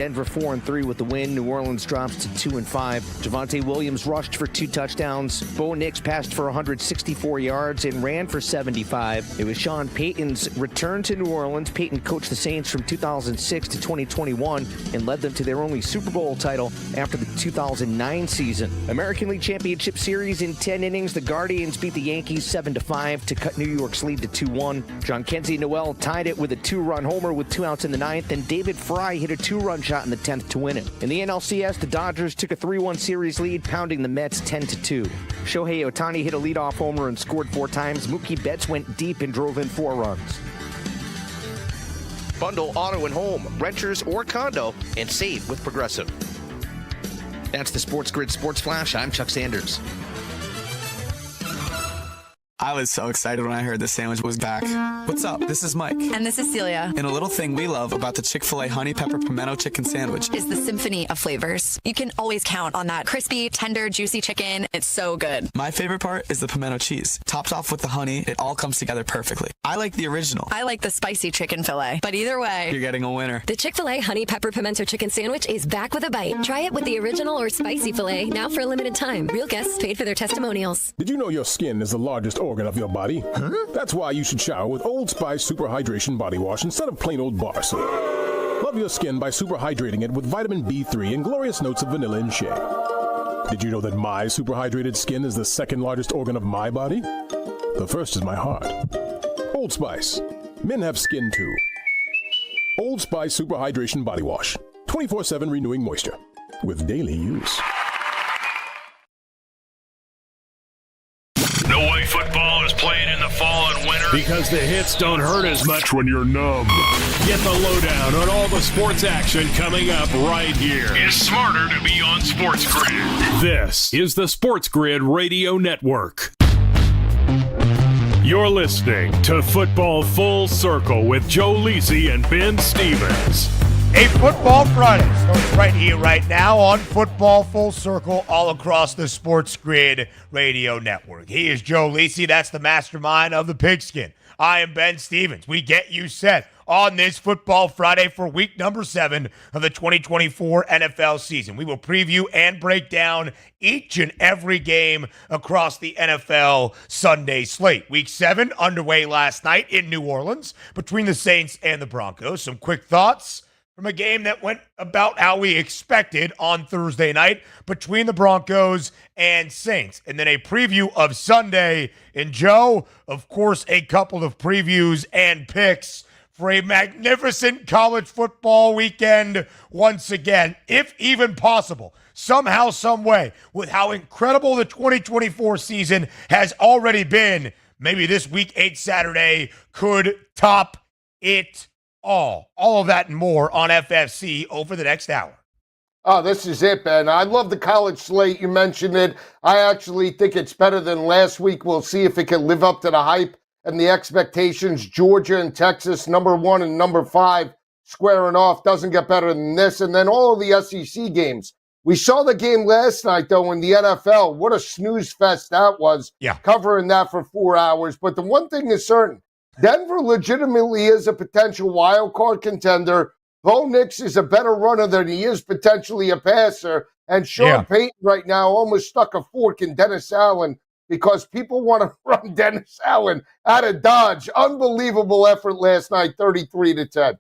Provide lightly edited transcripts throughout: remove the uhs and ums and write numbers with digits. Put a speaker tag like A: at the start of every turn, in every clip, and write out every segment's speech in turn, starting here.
A: Denver 4-3 with the win. New Orleans drops to 2-5. Javonte Williams rushed for 2 touchdowns. Bo Nix passed for 164 yards and ran for 75. It was Sean Payton's return to New Orleans. Payton coached the Saints from 2006 to 2021 and led them to their only Super Bowl title after the 2009 season. American League Championship Series in 10 innings. The Guardians beat the Yankees 7-5 to cut New York's lead to 2-1. Jhonkensy Noel tied it with a 2-run homer with 2 outs in the 9th, and David Fry hit a 2-run shot in the 10th to win it. In the NLCS, the Dodgers took a 3-1 series lead, pounding the Mets 10-2. Shohei Ohtani hit a leadoff homer and scored 4 times. Mookie Betts went deep and drove in 4 runs. Bundle auto and home, renters or condo, and save with Progressive. That's the SportsGrid Sports Flash. I'm Chuck Sanders.
B: I was so excited when I heard the sandwich was back. What's up? This is Mike.
C: And this is Celia.
B: And a little thing we love about the Chick-fil-A Honey Pepper Pimento Chicken Sandwich
C: is the symphony of flavors. You can always count on that crispy, tender, juicy chicken. It's so good.
B: My favorite part is the pimento cheese. Topped off with the honey, it all comes together perfectly. I like the original.
C: I like the spicy chicken fillet. But either way,
B: you're getting a winner.
D: The Chick-fil-A Honey Pepper Pimento Chicken Sandwich is back with a bite. Try it with the original or spicy filet, now for a limited time. Real guests paid for their testimonials.
E: Did you know your skin is the largest organ of your body? Huh? That's why you should shower with Old Spice Super Hydration Body Wash instead of plain old bar soap. Love your skin by super hydrating it with vitamin B3 and glorious notes of vanilla and shea. Did you know that my super hydrated skin is the second largest organ of my body? The first is my heart. Old Spice. Men have skin too. Old Spice Super Hydration Body Wash. 24/7 renewing moisture. With daily use.
F: No way football is played in the fall and winter
G: because the hits don't hurt as much when you're numb. Get the lowdown on all the sports action coming up right here.
F: It's smarter to be on SportsGrid.
G: This is the SportsGrid Radio Network. You're listening to Football Full Circle with Joe Lisi and Ben Stevens.
H: A Football Friday starts right here, right now on Football Full Circle all across the SportsGrid Radio Network. He is Joe Lisi. That's the mastermind of the Pigskin. I am Ben Stevens. We get you set on this Football Friday for week number 7 of the 2024 NFL season. We will preview and break down each and every game across the NFL Sunday slate. Week 7 underway last night in New Orleans between the Saints and the Broncos. Some quick thoughts from a game that went about how we expected on Thursday night between the Broncos and Saints. And then a preview of Sunday. And Joe, of course, a couple of previews and picks for a magnificent college football weekend once again, if even possible, somehow, some way, with how incredible the 2024 season has already been. Maybe this Week 8 Saturday could top it all of that and more on FFC over the next hour.
I: Oh, this is it, Ben. I love the college slate. You mentioned it. I actually think it's better than last week. We'll see if it can live up to the hype and the expectations. Georgia and Texas, number 1 and number 5, squaring off. Doesn't get better than this. And then all of the SEC games. We saw the game last night, though, in the NFL. What a snooze fest that was.
H: Yeah.
I: Covering that for 4 hours. But the one thing is certain, Denver legitimately is a potential wild card contender. Bo Nix is a better runner than he is potentially a passer. And Sean Payton right now almost stuck a fork in Dennis Allen because people want to run Dennis Allen out of Dodge. Unbelievable effort last night, 33-10.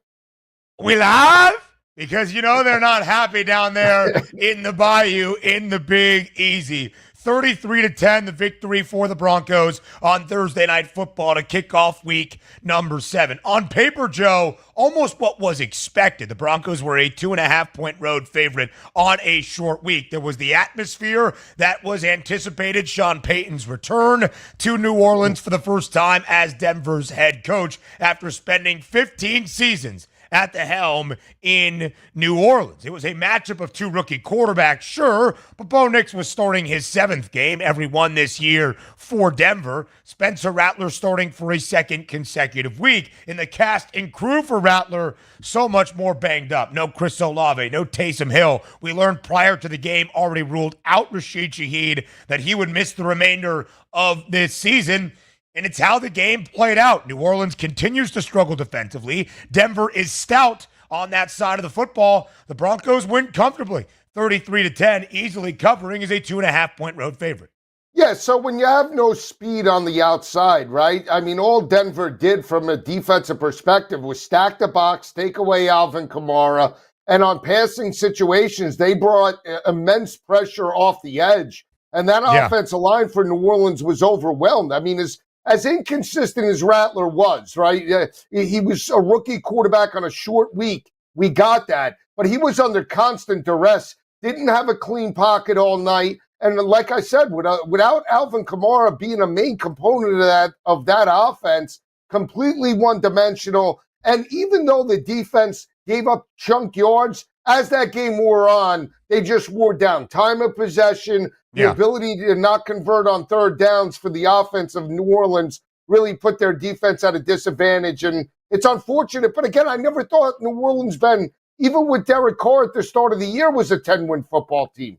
H: We laugh because, you know, they're not happy down there in the Bayou in the Big Easy. 33-10, the victory for the Broncos on Thursday Night Football to kick off week number 7. On paper, Joe, almost what was expected. The Broncos were a 2.5-point road favorite on a short week. There was the atmosphere that was anticipated. Sean Payton's return to New Orleans for the first time as Denver's head coach after spending 15 seasons at the helm in New Orleans. It was a matchup of 2 rookie quarterbacks, sure, but Bo Nix was starting his 7th game, every one this year for Denver. Spencer Rattler starting for a 2nd consecutive week. In the cast and crew for Rattler, so much more banged up. No Chris Olave, no Taysom Hill. We learned prior to the game, already ruled out Rashid Shaheed, that he would miss the remainder of this season. And it's how the game played out. New Orleans continues to struggle defensively. Denver is stout on that side of the football. The Broncos win comfortably, 33-10, easily covering as a 2.5-point road favorite.
I: Yeah, so when you have no speed on the outside, right? I mean, all Denver did from a defensive perspective was stack the box, take away Alvin Kamara, and on passing situations, they brought immense pressure off the edge. And that offensive line for New Orleans was overwhelmed. I mean, as inconsistent as Rattler was, right? He was a rookie quarterback on a short week. We got that. But he was under constant duress, didn't have a clean pocket all night. And like I said, without Alvin Kamara being a main component of that offense, completely one-dimensional. And even though the defense gave up chunk yards, as that game wore on, they just wore down. Time of possession, the ability to not convert on third downs for the offense of New Orleans really put their defense at a disadvantage. And it's unfortunate. But again, I never thought New Orleans, Ben, even with Derek Carr at the start of the year, was a 10-win football team.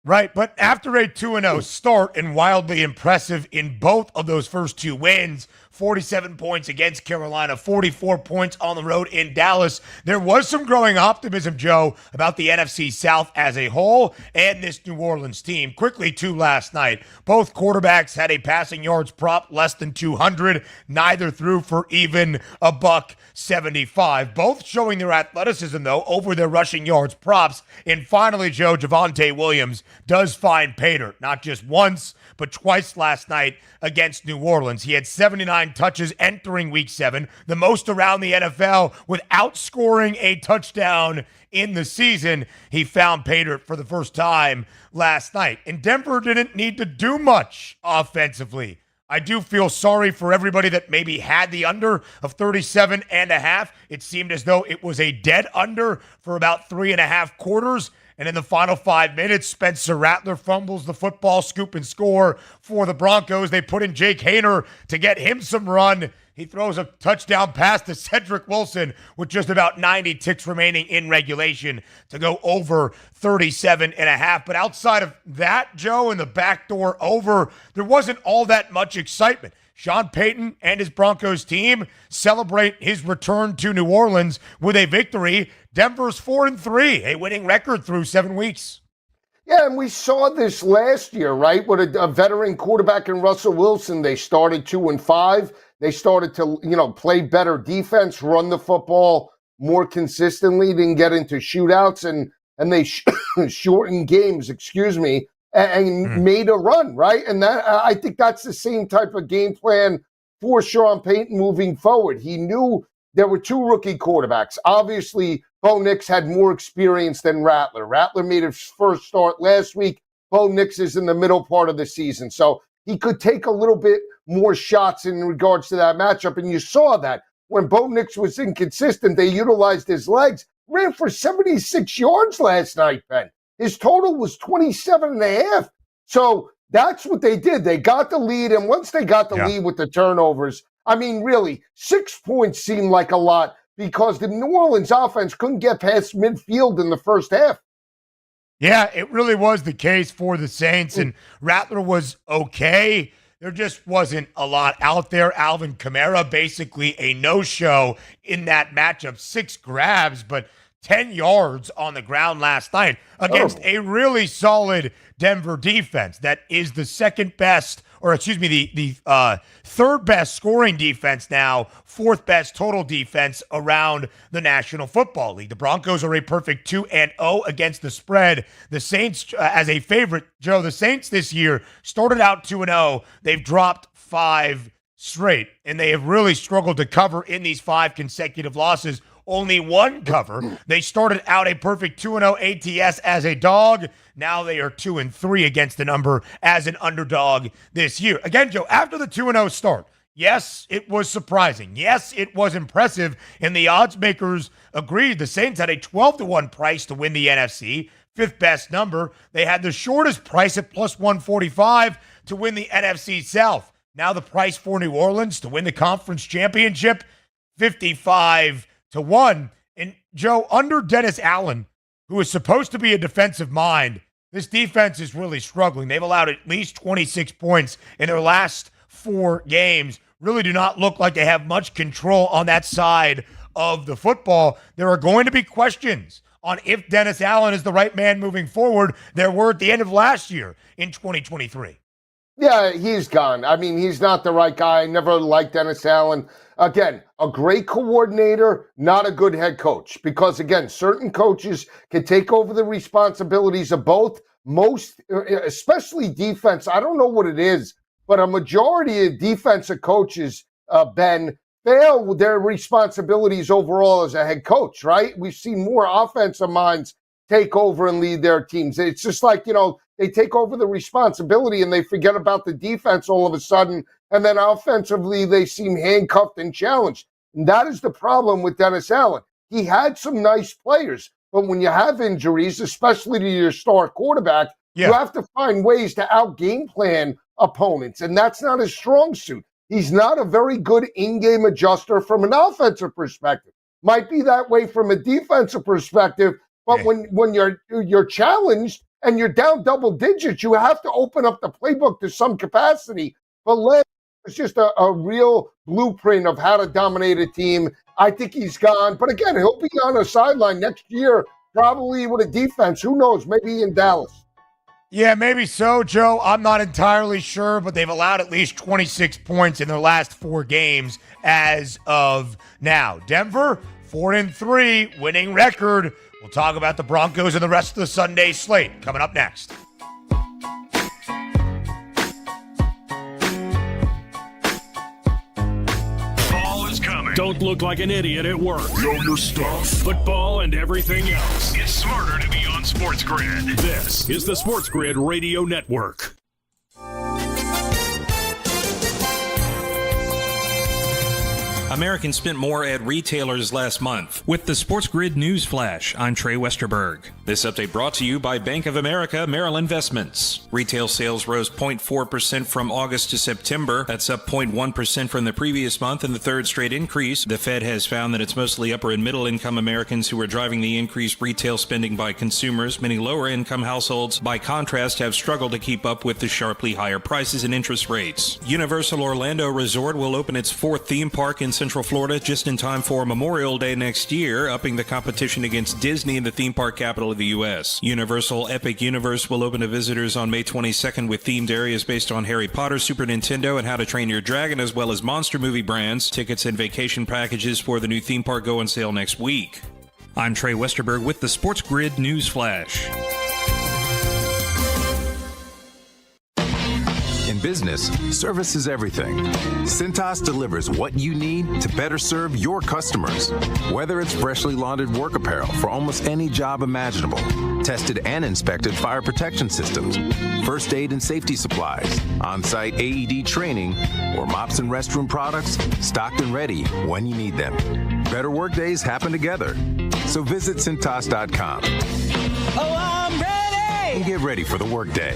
H: Right, but after a 2-0 start and wildly impressive in both of those first two wins, 47 points against Carolina, 44 points on the road in Dallas, there was some growing optimism, Joe, about the NFC South as a whole and this New Orleans team. Quickly, too, last night, both quarterbacks had a passing yards prop less than 200, neither threw for even a $175. Both showing their athleticism, though, over their rushing yards props. And finally, Joe, Javonte Williams does find pay dirt, not just once, but twice last night against New Orleans. He had 79 touches entering Week 7, the most around the NFL without scoring a touchdown in the season. He found pay dirt for the first time last night. And Denver didn't need to do much offensively. I do feel sorry for everybody that maybe had the under of 37.5. It seemed as though it was a dead under for about 3.5 quarters. And in the final 5 minutes, Spencer Rattler fumbles the football, scoop and score for the Broncos. They put in Jake Haener to get him some run. He throws a touchdown pass to Cedric Wilson with just about 90 ticks remaining in regulation to go over 37.5. But outside of that, Joe, and the backdoor over, there wasn't all that much excitement. Sean Payton and his Broncos team celebrate his return to New Orleans with a victory. Denver's 4-3, a winning record through 7 weeks.
I: Yeah, and we saw this last year, right? With a veteran quarterback in Russell Wilson, they started 2-5. They started to, play better defense, run the football more consistently, didn't get into shootouts, and they shortened games, and made a run, right? And that I think that's the same type of game plan for Sean Payton moving forward. He knew there were two rookie quarterbacks. Obviously, Bo Nix had more experience than Rattler. Rattler made his first start last week. Bo Nix is in the middle part of the season. So he could take a little bit more shots in regards to that matchup. And you saw that when Bo Nix was inconsistent, they utilized his legs. Ran for 76 yards last night, Ben. His total was 27.5. So that's what they did. They got the lead, and once they got the lead with the turnovers, I mean, really, 6 points seemed like a lot because the New Orleans offense couldn't get past midfield in the first half.
H: Yeah, it really was the case for the Saints, and Rattler was okay. There just wasn't a lot out there. Alvin Kamara, basically a no-show in that matchup. 6 grabs, but 10 yards on the ground last night against a really solid Denver defense that is the the third best scoring defense now, fourth best total defense around the National Football League. The Broncos are a perfect 2-0 against the spread. The Saints, as a favorite, Joe, the Saints this year started out 2-0. They've dropped 5 straight, and they have really struggled to cover in these 5 consecutive losses. Only one cover. They started out a perfect 2-0 ATS as a dog. Now they are 2-3 against the number as an underdog this year. Again, Joe, after the 2-0 start, yes, it was surprising. Yes, it was impressive. And the odds makers agreed. The Saints had a 12-1 price to win the NFC, 5th best number. They had the shortest price at plus 145 to win the NFC South. Now the price for New Orleans to win the conference championship, 55-1. And Joe, under Dennis Allen, who is supposed to be a defensive mind, this defense is really struggling. They've allowed at least 26 points in their last 4 games. Really do not look like they have much control on that side of the football. There are going to be questions on if Dennis Allen is the right man moving forward. There were at the end of last year in 2023.
I: Yeah, he's gone. I mean, he's not the right guy. I never liked Dennis Allen. Again, a great coordinator, not a good head coach. Because, again, certain coaches can take over the responsibilities of both. Most, especially defense, I don't know what it is, but a majority of defensive coaches, Ben, fail with their responsibilities overall as a head coach, right? We've seen more offensive minds take over and lead their teams. It's just like, they take over the responsibility and they forget about the defense all of a sudden. And then offensively, they seem handcuffed and challenged. And that is the problem with Dennis Allen. He had some nice players, but when you have injuries, especially to your star quarterback, you have to find ways to out-game plan opponents. And that's not his strong suit. He's not a very good in-game adjuster from an offensive perspective. Might be that way from a defensive perspective, but when you're challenged and you're down double digits, you have to open up the playbook to some capacity. But Len is just a real blueprint of how to dominate a team. I think he's gone. But again, he'll be on a sideline next year, probably with a defense. Who knows? Maybe in Dallas.
H: Yeah, maybe so, Joe. I'm not entirely sure, but they've allowed at least 26 points in their last 4 games as of now. Denver, 4-3, winning record. We'll talk about the Broncos and the rest of the Sunday slate coming up next.
F: Ball is coming.
G: Don't look like an idiot at work. Know your stuff. Football and everything else.
F: It's smarter to be on SportsGrid.
G: This is the SportsGrid Radio Network.
J: Americans spent more at retailers last month. With the SportsGrid News Flash, I'm Trey Westerberg. This update brought to you by Bank of America Merrill Investments. Retail sales rose 0.4% from August to September. That's up 0.1% from the previous month and the third straight increase. The Fed has found that it's mostly upper and middle income Americans who are driving the increased retail spending by consumers. Many lower income households, by contrast, have struggled to keep up with the sharply higher prices and interest rates. Universal Orlando Resort will open its 4th theme park in Central Florida just in time for Memorial Day next year, upping the competition against Disney in the theme park capital of the U.S. Universal Epic Universe will open to visitors on May 22nd with themed areas based on Harry Potter, Super Nintendo, and How to Train Your Dragon, as well as monster movie brands. Tickets and vacation packages for the new theme park go on sale next week. I'm Trey Westerberg with the SportsGrid News Flash.
K: In business, service is everything. Cintas delivers what you need to better serve your customers. Whether it's freshly laundered work apparel for almost any job imaginable, tested and inspected fire protection systems, first aid and safety supplies, on-site AED training, or mops and restroom products, stocked and ready when you need them. Better work days happen together. So visit Cintas.com.
L: Oh, I'm ready!
K: And get ready for the workday.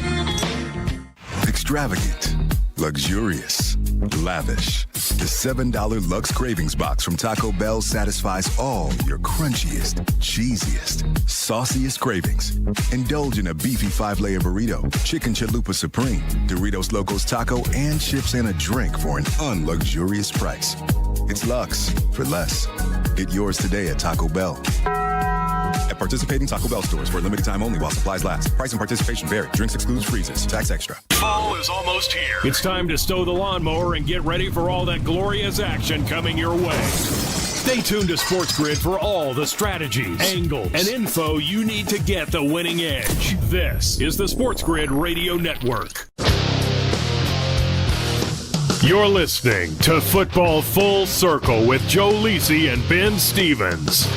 M: Extravagant, luxurious, lavish. The $7 Lux Cravings Box from Taco Bell satisfies all your crunchiest, cheesiest, sauciest cravings. Indulge in a beefy 5-layer burrito, chicken chalupa supreme, Doritos Locos Taco, and chips and a drink for an unluxurious price. It's Lux for less. Get yours today at Taco Bell. At participating Taco Bell stores for a limited time only while supplies last. Price and participation vary. Drinks excludes freezes. Tax extra.
F: Fall is almost here.
G: It's time to stow the lawnmower and get ready for all that glorious action coming your way. Stay tuned to SportsGrid for all the strategies, angles, and info you need to get the winning edge. This is the SportsGrid Radio Network. You're listening to Football Full Circle with Joe Lisi and Ben Stevens.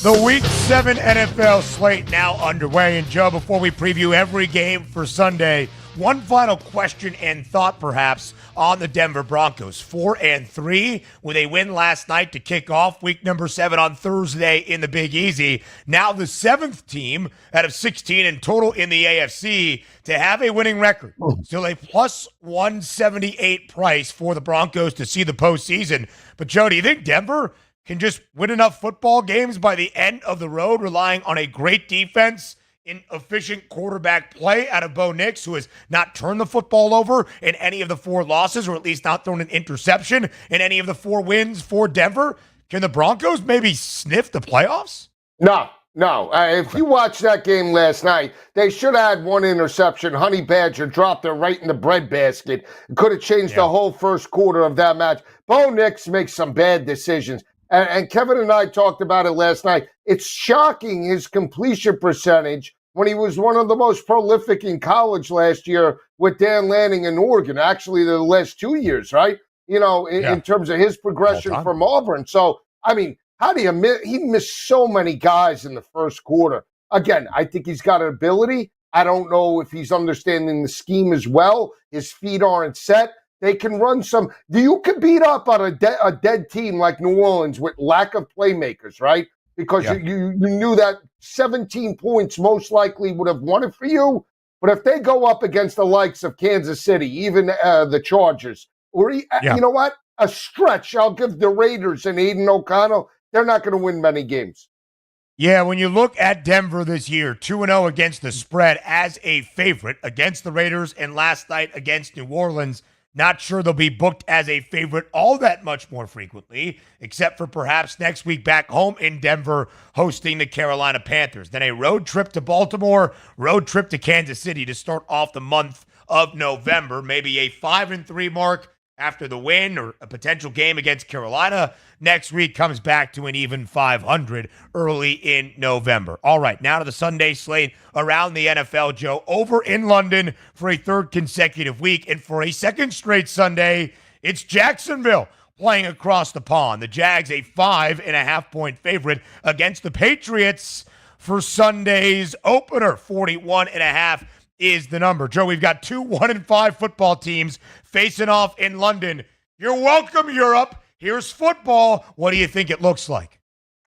H: The Week 7 NFL slate now underway. And Joe, before we preview every game for Sunday, one final question and thought perhaps on the Denver Broncos. 4-3 with a win last night to kick off week number 7 on Thursday in the Big Easy. Now the 7th team out of 16 in total in the AFC to have a winning record. Still a plus 178 price for the Broncos to see the postseason. But Joe, do you think Denver can just win enough football games by the end of the road, relying on a great defense in efficient quarterback play out of Bo Nix, who has not turned the football over in any of the 4 losses, or at least not thrown an interception in any of the 4 wins for Denver? Can the Broncos maybe sniff the playoffs?
I: No. If you watched that game last night, they should have had one interception. Honey Badger dropped it right in the breadbasket. It could have changed the whole first quarter of that match. Bo Nix makes some bad decisions. And Kevin and I talked about it last night. It's shocking his completion percentage when he was one of the most prolific in college last year with Dan Lanning in Oregon. Actually, the last 2 years, right? In terms of his progression from Auburn. So, I mean, how do you miss? He missed so many guys in the first quarter. Again, I think he's got an ability. I don't know if he's understanding the scheme as well. His feet aren't set. They can run some. You could beat up on a dead team like New Orleans with lack of playmakers, right? Because you knew that 17 points most likely would have won it for you. But if they go up against the likes of Kansas City, even the Chargers, or you know what? A stretch. I'll give the Raiders and Aiden O'Connell. They're not going to win many games.
H: Yeah, when you look at Denver this year, 2-0 against the spread as a favorite against the Raiders and last night against New Orleans, not sure they'll be booked as a favorite all that much more frequently, except for perhaps next week back home in Denver hosting the Carolina Panthers. Then a road trip to Baltimore, road trip to Kansas City to start off the month of November. Maybe a 5-3 mark after the win or a potential game against Carolina. Next week comes back to an even 500 early in November. All right, now to the Sunday slate around the NFL, Joe. Over in London for a third consecutive week. And for a second straight Sunday, it's Jacksonville playing across the pond. The Jags, a 5.5-point favorite against the Patriots for Sunday's opener. 41.5 is the number. Joe, we've got 2 1-5 football teams facing off in London. You're welcome, Europe. Here's football. What do you think it looks like?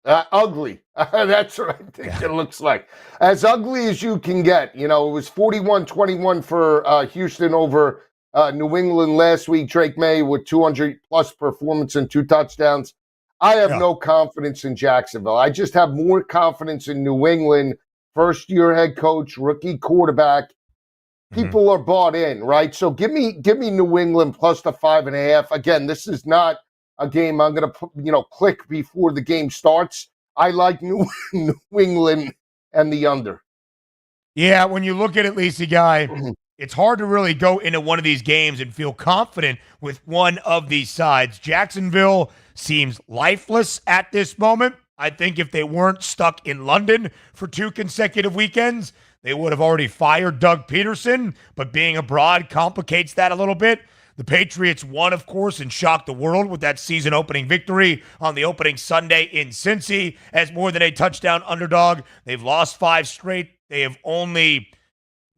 I: Ugly. That's what I think it looks like. As ugly as you can get. It was 41-21 for Houston over New England last week. Drake May with 200-plus performance and 2 touchdowns. I have no confidence in Jacksonville. I just have more confidence in New England. First-year head coach, rookie quarterback. People are bought in, right? So give me New England plus the 5.5. Again, this is not a game I'm going to click before the game starts. I like New England and the under.
H: Yeah, when you look at it, Lacey Guy, it's hard to really go into one of these games and feel confident with one of these sides. Jacksonville seems lifeless at this moment. I think if they weren't stuck in London for 2 consecutive weekends, they would have already fired Doug Peterson, but being abroad complicates that a little bit. The Patriots won, of course, and shocked the world with that season-opening victory on the opening Sunday in Cincy as more than a touchdown underdog. They've lost 5 straight. They have only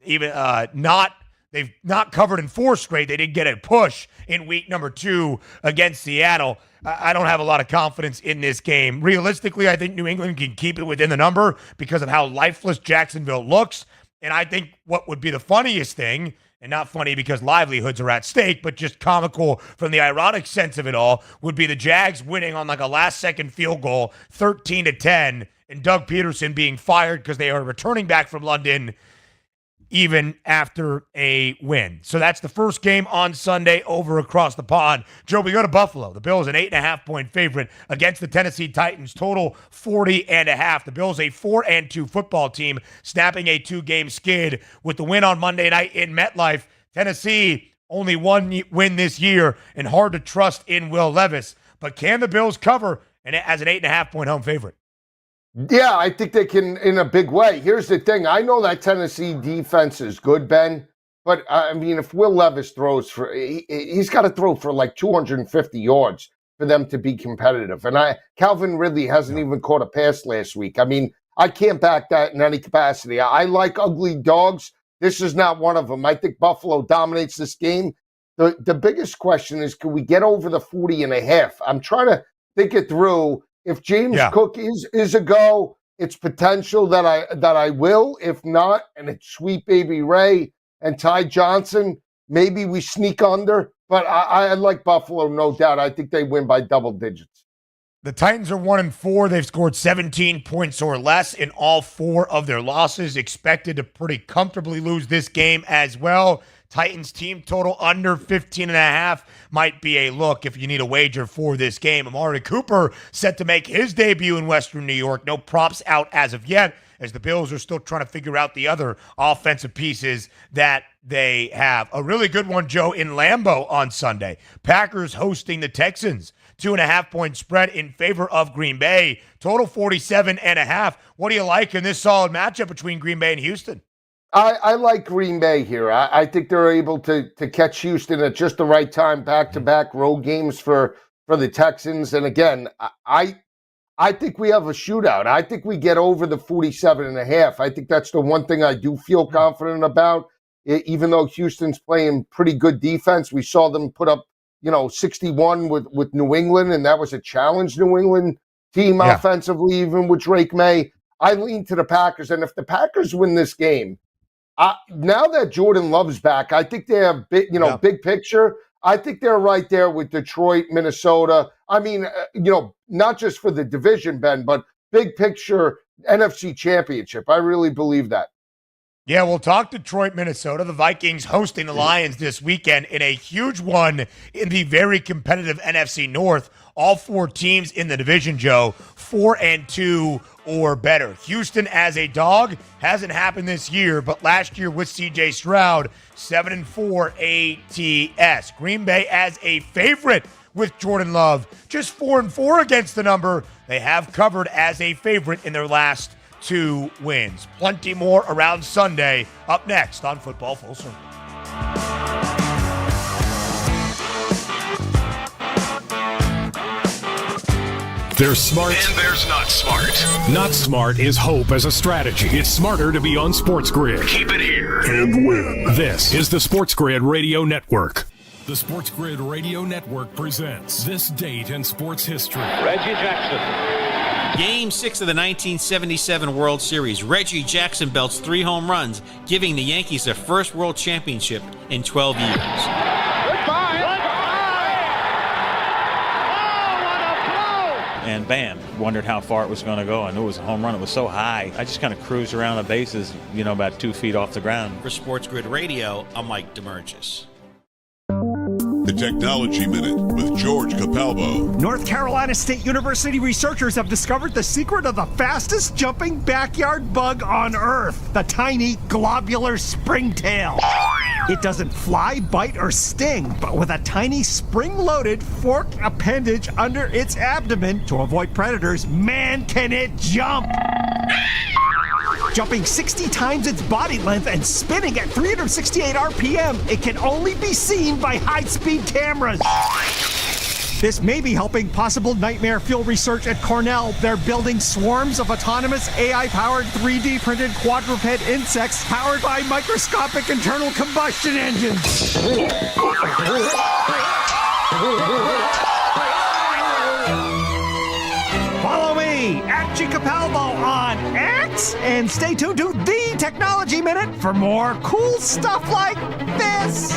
H: they've not covered in 4 straight. They did get a push in week number 2 against Seattle. I don't have a lot of confidence in this game. Realistically, I think New England can keep it within the number because of how lifeless Jacksonville looks. And I think what would be the funniest thing, and not funny because livelihoods are at stake, but just comical from the ironic sense of it all, would be the Jags winning on like a last-second field goal, 13-10, and Doug Peterson being fired because they are returning back from London even after a win. So that's the first game on Sunday over across the pond. Joe, we go to Buffalo. The Bills an 8.5-point favorite against the Tennessee Titans. Total 40.5. The Bills a 4-2 football team, snapping a 2-game skid with the win on Monday night in MetLife. Tennessee only 1 win this year and hard to trust in Will Levis. But can the Bills cover as an 8.5-point home favorite?
I: Yeah, I think they can in a big way. Here's the thing. I know that Tennessee defense is good, Ben, but I mean, if Will Levis throws he's got to throw for like 250 yards for them to be competitive. And Calvin Ridley hasn't even caught a pass last week. I mean, I can't back that in any capacity. I like ugly dogs. This is not one of them. I think Buffalo dominates this game. The biggest question is, can we get over the 40.5? I'm trying to think it through. If James Cook is a go, it's potential that I will. If not, and it's Sweet Baby Ray and Ty Johnson, maybe we sneak under. But I like Buffalo, no doubt. I think they win by double digits.
H: The Titans are 1-4. They've scored 17 points or less in all 4 of their losses. Expected to pretty comfortably lose this game as well. Titans team total under 15.5 might be a look if you need a wager for this game. Amari Cooper set to make his debut in Western New York. No props out as of yet, as the Bills are still trying to figure out the other offensive pieces that they have. A really good one, Joe, in Lambeau on Sunday. Packers hosting the Texans. 2.5-point spread in favor of Green Bay. Total 47.5. What do you like in this solid matchup between Green Bay and Houston?
I: I like Green Bay here. I think they're able to catch Houston at just the right time, back-to-back road games for the Texans. And again, I think we have a shootout. I think we get over the 47.5. I think that's the one thing I do feel confident about. Even though Houston's playing pretty good defense, we saw them put up 61 with New England, and that was a challenge New England team offensively, even with Drake May. I lean to the Packers, and if the Packers win this game, now that Jordan Love's back, I think they have big picture. I think they're right there with Detroit, Minnesota. I mean, not just for the division, Ben, but big picture NFC Championship. I really believe that.
H: Yeah, we'll talk Detroit, Minnesota. The Vikings hosting the Lions this weekend in a huge one in the very competitive NFC North. All four teams in the division, Joe, 4-2 or better. Houston as a dog hasn't happened this year, but last year with C.J. Stroud, 7-4 ATS. Green Bay as a favorite with Jordan Love, just 4-4 against the number. They have covered as a favorite in their last 2 wins. Plenty more around Sunday. Up next on Football Full Circle.
G: There's smart.
F: And there's not smart.
G: Not smart is hope as a strategy. It's smarter to be on SportsGrid.
F: Keep it here.
G: And win. This is the SportsGrid Radio Network. The SportsGrid Radio Network presents This Date in Sports History.
N: Reggie Jackson. Game 6 of the 1977 World Series. Reggie Jackson belts 3 home runs, giving the Yankees their first World Championship in 12 years.
O: And bam, wondered how far it was going to go. I knew it was a home run. It was so high. I just kind of cruised around the bases, about 2 feet off the ground.
N: For SportsGrid Radio, I'm Mike DeMurgis.
P: The Technology Minute with George Capalbo.
Q: North Carolina State University researchers have discovered the secret of the fastest jumping backyard bug on Earth, the tiny globular springtail. It doesn't fly, bite, or sting, but with a tiny spring-loaded forked appendage under its abdomen to avoid predators, man, can it jump! Jumping 60 times its body length and spinning at 368 RPM, it can only be seen by high-speed cameras. This may be helping possible nightmare fuel research at Cornell. They're building swarms of autonomous AI-powered 3D printed quadruped insects powered by microscopic internal combustion engines. Follow me at Capalbo on X and stay tuned to the Technology Minute for more cool stuff like this.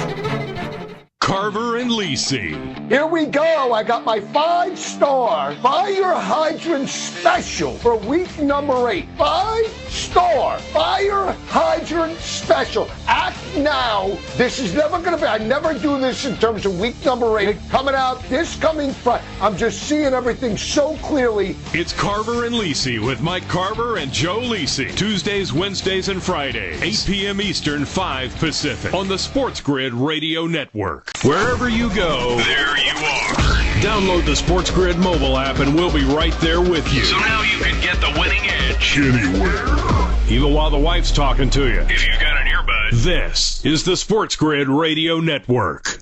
G: Carver and Lisi.
I: Here we go. I got my 5-star fire hydrant special for week number 8. 5-star fire hydrant special. Act now. This is never going to be. I never do this in terms of week number 8. Coming out this coming Friday. I'm just seeing everything so clearly.
G: It's Carver and Lisi with Mike Carver and Joe Lisi. Tuesdays, Wednesdays, and Fridays. 8 p.m. Eastern, 5 Pacific. On the SportsGrid Radio Network. Wherever you go,
F: there you are.
G: Download the SportsGrid mobile app and we'll be right there with you.
F: So now you can get the winning edge
G: anywhere. Even while the wife's talking to you.
F: If you got an earbud.
G: This is the SportsGrid Radio Network.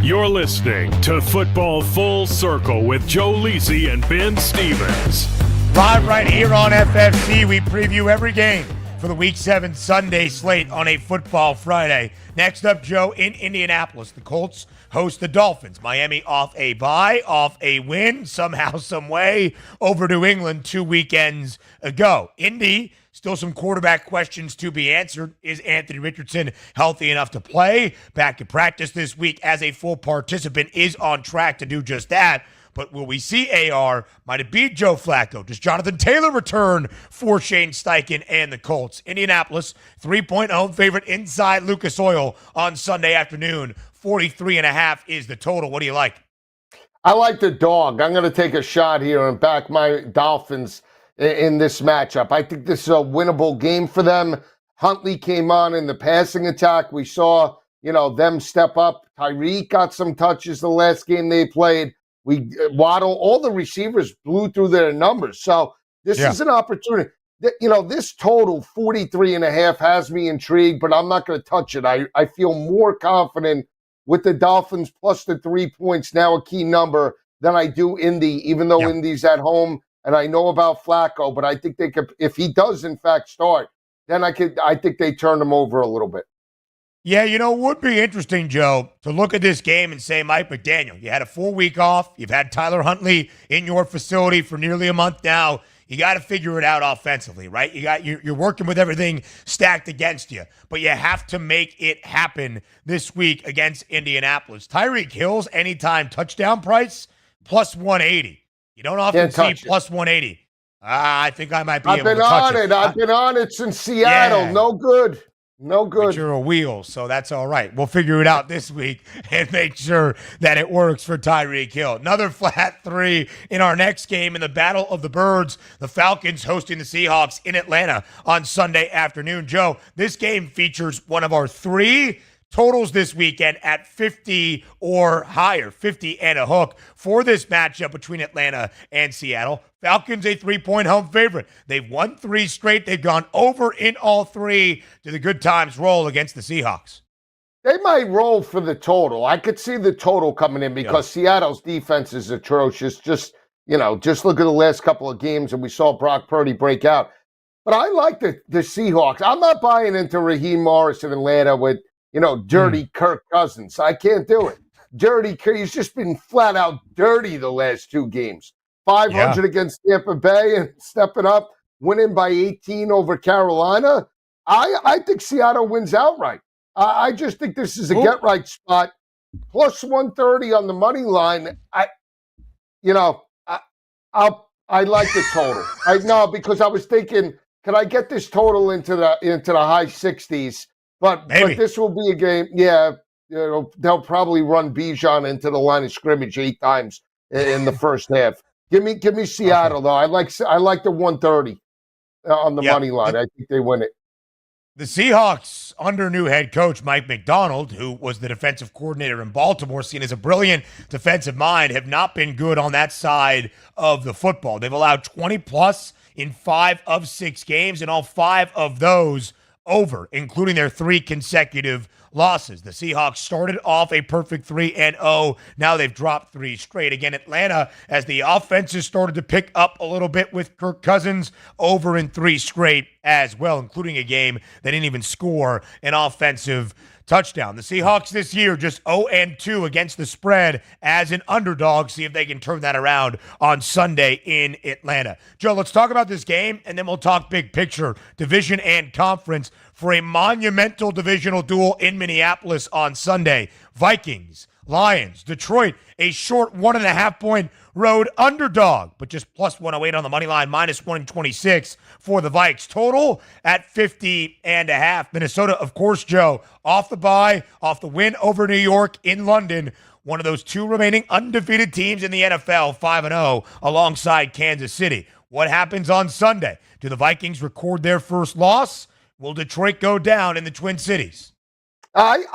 G: You're listening to Football Full Circle with Joe Lisi and Ben Stevens.
H: Live right here on FFC, we preview every game for the Week 7 Sunday slate on a Football Friday. Next up, Joe, in Indianapolis, the Colts host the Dolphins. Miami off a bye, off a win, somehow, some way, over New England 2 weekends ago. Indy, still some quarterback questions to be answered. Is Anthony Richardson healthy enough to play? Back to practice this week as a full participant, is on track to do just that. But will we see AR? Might it be Joe Flacco? Does Jonathan Taylor return for Shane Steichen and the Colts? Indianapolis, 3-point home favorite inside Lucas Oil on Sunday afternoon. 43.5 is the total. What do you like?
I: I like the dog. I'm going to take a shot here and back my Dolphins in this matchup. I think this is a winnable game for them. Huntley came on in the passing attack. We saw, them step up. Tyreek got some touches the last game they played. Waddle, all the receivers blew through their numbers. So this is an opportunity. This total 43.5 has me intrigued, but I'm not going to touch it. I feel more confident with the Dolphins plus the 3 points, now a key number, than I do Indy, even though Indy's at home and I know about Flacco. But I think they could, if he does in fact start, then I think they turn him over a little bit.
H: Yeah, it would be interesting, Joe, to look at this game and say, Mike McDaniel, you had a full week off. You've had Tyler Huntley in your facility for nearly a month now. You got to figure it out offensively, right? You're working with everything stacked against you, but you have to make it happen this week against Indianapolis. Tyreek Hill's anytime touchdown price, plus 180. You don't often see plus 180. I think I might be able to touch it.
I: I've been on it since Seattle. Yeah. No good.
H: But you're a wheel, so that's all right. We'll figure it out this week and make sure that it works for Tyreek Hill. Another flat 3 in our next game in the Battle of the Birds. The Falcons hosting the Seahawks in Atlanta on Sunday afternoon. Joe, this game features one of our 3 totals this weekend at 50 or higher, 50 and a hook for this matchup between Atlanta and Seattle. Falcons a 3-point home favorite. They've won 3 straight. They've gone over in all 3. Do the good times roll against the Seahawks?
I: They might roll for the total. I could see the total coming in because Seattle's defense is atrocious. Just look at the last couple of games and we saw Brock Purdy break out. But I like the Seahawks. I'm not buying into Raheem Morris in Atlanta with dirty Kirk Cousins. I can't do it. Dirty Kirk. He's just been flat out dirty the last 2 games. 500 against Tampa Bay and stepping up, winning by 18 over Carolina. I think Seattle wins outright. I just think this is a get-right spot. Plus 130 on the money line. I like the total. Because I was thinking, can I get this total into the high 60s? But this will be a game. Yeah, they'll probably run Bijan into the line of scrimmage 8 times in the first half. Give me Seattle though. I like the 130 on the money line. I think they win it.
H: The Seahawks, under new head coach Mike Macdonald, who was the defensive coordinator in Baltimore, seen as a brilliant defensive mind, have not been good on that side of the football. They've allowed 20+ in 5 of 6 games, and all 5 of those over, including their 3 consecutive losses. The Seahawks started off a perfect 3-0. Now they've dropped 3 straight. Again, Atlanta, as the offenses started to pick up a little bit with Kirk Cousins, over in 3 straight as well, including a game that didn't even score an offensive touchdown. The Seahawks this year just 0-2 against the spread as an underdog. See if they can turn that around on Sunday in Atlanta. Joe, let's talk about this game, and then we'll talk big picture, division and conference, for a monumental divisional duel in Minneapolis on Sunday. Vikings, Lions, Detroit, a short 1.5-point road underdog, but just plus 108 on the money line, minus 126 for the Vikes. Total at 50.5. Minnesota, of course, Joe, off the bye, off the win over New York in London. One of those 2 remaining undefeated teams in the NFL, 5-0, alongside Kansas City. What happens on Sunday? Do the Vikings record their first loss? Will Detroit go down in the Twin Cities?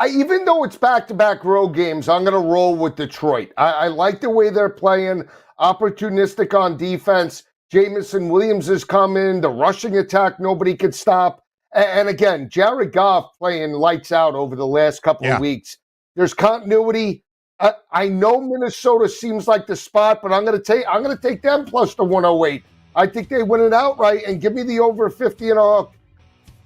I: Even though it's back-to-back road games, I'm going to roll with Detroit. I like the way they're playing, opportunistic on defense. Jamison Williams has come in. The rushing attack, nobody could stop. And again, Jared Goff playing lights out over the last couple of weeks. There's continuity. I know Minnesota seems like the spot, but I'm going to take them plus the 108. I think they win it outright, and give me the over 50 and a hook.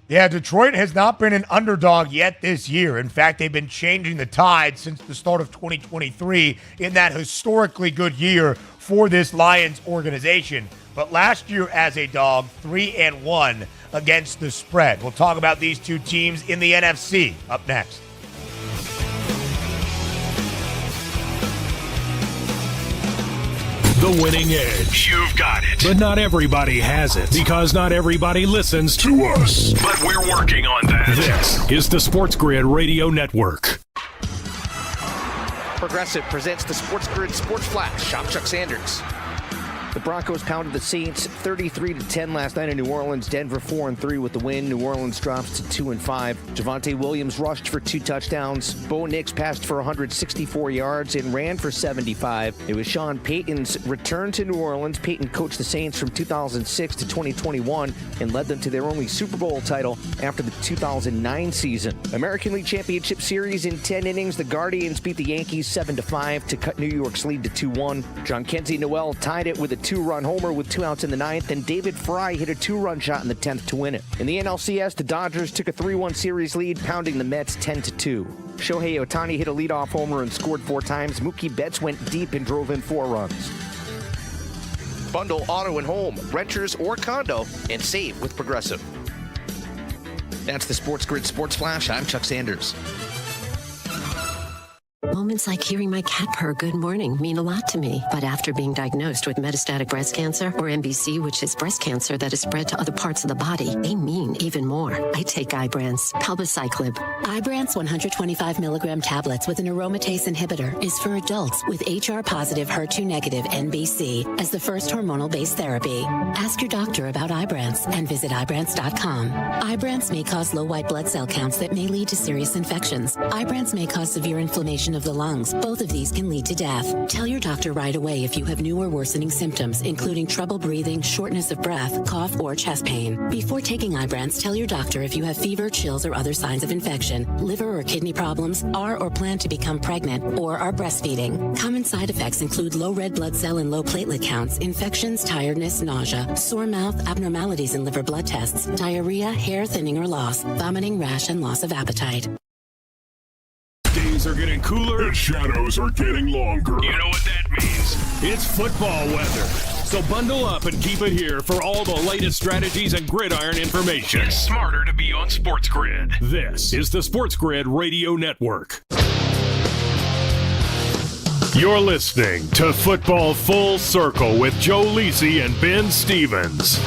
H: Yeah, Detroit has not been an underdog yet this year. In fact, they've been changing the tide since the start of 2023 in that historically good year for this Lions organization. But last year as a dog, 3-1 against the spread. We'll talk about these 2 teams in the NFC up next.
G: The winning edge.
F: You've got it.
G: But not everybody has it, because not everybody listens to us.
F: But we're working on that.
G: This is the Sports Grid Radio Network.
A: Progressive presents the Sports Grid Sports Flash. I'm Chuck Sanders. The Broncos pounded the Saints 33-10 last night in New Orleans. Denver 4-3 with the win. New Orleans drops to 2-5. Javonte Williams rushed for 2 touchdowns. Bo Nix passed for 164 yards and ran for 75. It was Sean Payton's return to New Orleans. Payton coached the Saints from 2006 to 2021 and led them to their only Super Bowl title after the 2009 season. American League Championship Series in 10 innings. The Guardians beat the Yankees 7-5 to cut New York's lead to 2-1. Jonquenzie Noel tied it with a 2-run homer with 2 outs in the 9th, and David Fry hit a 2-run shot in the 10th to win it. In the NLCS, the Dodgers took a 3-1 series lead, pounding the Mets 10-2. Shohei Ohtani hit a leadoff homer and scored 4 times. Mookie Betts went deep and drove in 4 runs. Bundle auto and home, renters or condo, and save with Progressive. That's the Sports Grid Sports Flash. I'm Chuck Sanders.
R: Moments like hearing my cat purr good morning mean a lot to me. But after being diagnosed with metastatic breast cancer, or MBC, which is breast cancer that is spread to other parts of the body, they mean even more. I take Ibrance, palbociclib.
S: Ibrance 125 milligram tablets with an aromatase inhibitor is for adults with HR-positive, HER2-negative MBC as the first hormonal-based therapy. Ask your doctor about Ibrance and visit Ibrance.com. Ibrance may cause low white blood cell counts that may lead to serious infections. Ibrance may cause severe inflammation of the lungs. Both of these can lead to death. Tell your doctor right away if you have new or worsening symptoms, including trouble breathing, shortness of breath, cough, or chest pain. Before taking Ibrance, tell your doctor if you have fever, chills, or other signs of infection, liver or kidney problems, are or plan to become pregnant, or are breastfeeding. Common side effects include low red blood cell and low platelet counts, infections, tiredness, nausea, sore mouth, abnormalities in liver blood tests, diarrhea, hair thinning or loss, vomiting, rash, and loss of appetite.
G: Days are getting cooler.
P: The shadows are getting longer.
F: You know what that means.
G: It's football weather. So bundle up and keep it here for all the latest strategies and gridiron information.
F: It's smarter to be on Sports Grid.
G: This is the Sports Grid Radio Network. You're listening to Football Full Circle with Joe Lisi and Ben Stevens.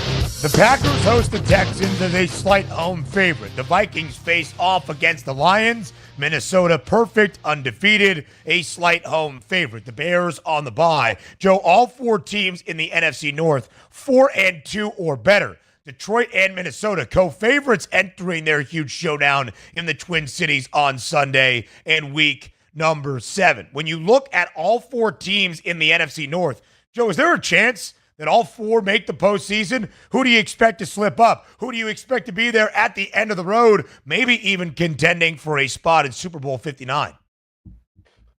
H: The Packers host the Texans as a slight home favorite. The Vikings face off against the Lions. Minnesota, perfect, undefeated, a slight home favorite. The Bears on the bye. Joe, all 4 teams in the NFC North, 4-2 or better. Detroit and Minnesota, co-favorites entering their huge showdown in the Twin Cities on Sunday and week number 7. When you look at all 4 teams in the NFC North, Joe, is there a chance that all 4 make the postseason? Who do you expect to slip up? Who do you expect to be there at the end of the road, maybe even contending for a spot in Super Bowl 59?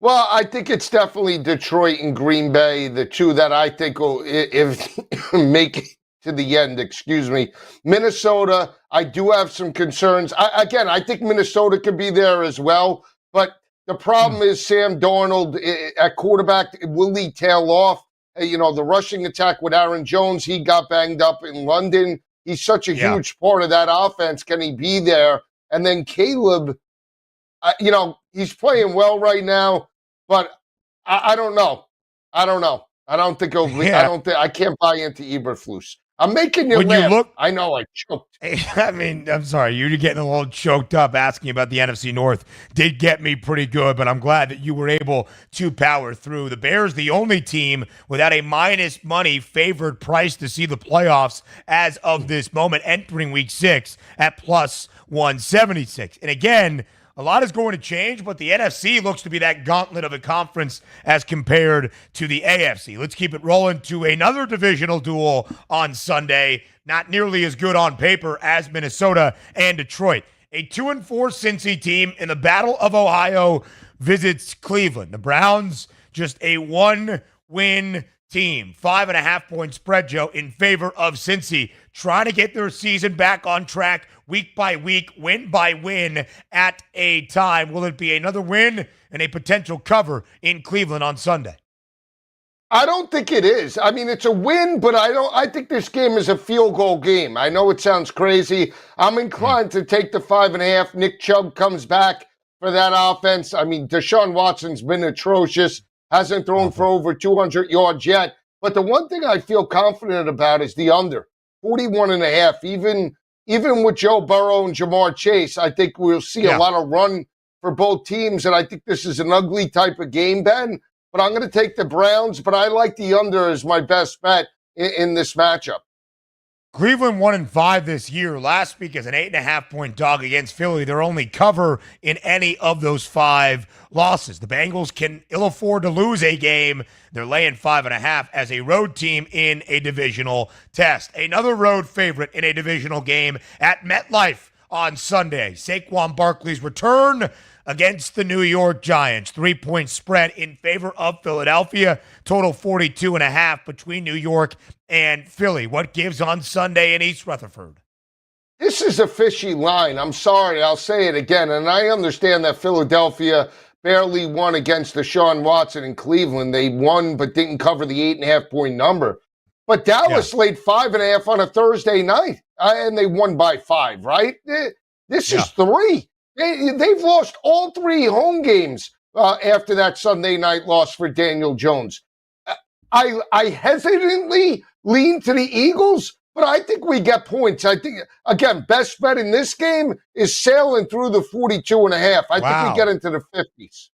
I: Well, I think it's definitely Detroit and Green Bay, the 2 that I think will if make it to the end, Minnesota, I do have some concerns. I think Minnesota could be there as well, but the problem is Sam Darnold at quarterback, will he tail off? The rushing attack with Aaron Jones, he got banged up in London. He's such a huge part of that offense. Can he be there? And then Caleb, he's playing well right now, but I don't know. I don't think he'll be, I can't buy into Eberflus. I'm making you laugh. I know I choked.
H: I'm sorry. You're getting a little choked up asking about the NFC North. Did get me pretty good, but I'm glad that you were able to power through. The Bears, the only team without a minus money favored price to see the playoffs as of this moment, entering week 6 at plus 176. And again, a lot is going to change, but the NFC looks to be that gauntlet of a conference as compared to the AFC. Let's keep it rolling to another divisional duel on Sunday. Not nearly as good on paper as Minnesota and Detroit. A 2-4 Cincy team in the Battle of Ohio visits Cleveland. The Browns, just a 1-win team. 5.5-point spread, Joe, in favor of Cincy, trying to get their season back on track week by week, win by win at a time. Will it be another win and a potential cover in Cleveland on Sunday?
I: I don't think it is. I mean, it's a win, but I think this game is a field goal game. I know it sounds crazy. I'm inclined to take the 5.5. Nick Chubb comes back for that offense. I mean, Deshaun Watson's been atrocious. Hasn't thrown for over 200 yards yet. But the one thing I feel confident about is the under 41.5. Even with Joe Burrow and Jamar Chase, I think we'll see a lot of run for both teams, and I think this is an ugly type of game, Ben. But I'm going to take the Browns, but I like the under as my best bet in this matchup.
H: Cleveland 1-5 this year. Last week as an 8.5-point dog against Philly. They're only cover in any of those 5 losses. The Bengals can ill afford to lose a game. They're laying 5.5 as a road team in a divisional test. Another road favorite in a divisional game at MetLife on Sunday. Saquon Barkley's return against the New York Giants. 3-point spread in favor of Philadelphia. Total 42.5 between New York and Philly. What gives on Sunday in East Rutherford?
I: This is a fishy line. I'm sorry. I'll say it again. And I understand that Philadelphia barely won against Deshaun Watson in Cleveland. They won but didn't cover the 8.5-point number. But Dallas laid 5.5 on a Thursday night, and they won by 5, right? This is 3. They've lost all 3 home games after that Sunday night loss for Daniel Jones. I hesitantly lean to the Eagles, but I think we get points. I think, again, best bet in this game is sailing through the 42.5. I think we get into the 50s.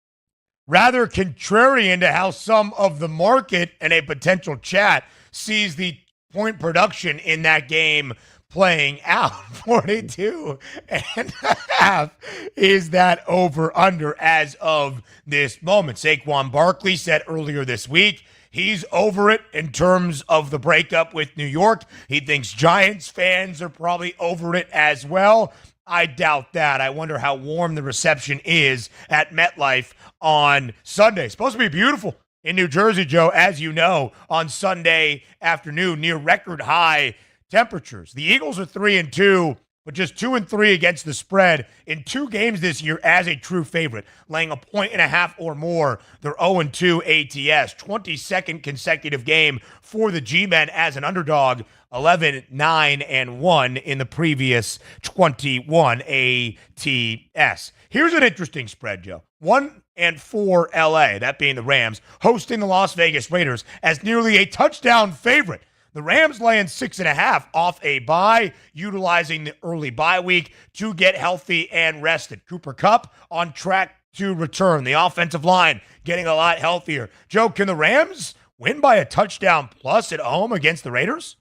H: Rather contrarian to how some of the market and a potential chat sees the point production in that game playing out. 42.5 is that over-under as of this moment. Saquon Barkley said earlier this week he's over it in terms of the breakup with New York. He thinks Giants fans are probably over it as well. I doubt that. I wonder how warm the reception is at MetLife on Sunday. It's supposed to be beautiful in New Jersey, Joe, as you know, on Sunday afternoon, near record high temperatures. The Eagles are 3-2, but just 2-3 against the spread in 2 games this year as a true favorite, laying 1.5 or more. They're 0-2 ATS, 22nd consecutive game for the G-Men as an underdog, 11-9-1 in the previous 21 ATS. Here's an interesting spread, Joe. 1-4 LA, that being the Rams, hosting the Las Vegas Raiders as nearly a touchdown favorite. The Rams laying 6.5 off a bye, utilizing the early bye week to get healthy and rested. Cooper Kupp on track to return. The offensive line getting a lot healthier. Joe, can the Rams win by a touchdown plus at home against the Raiders?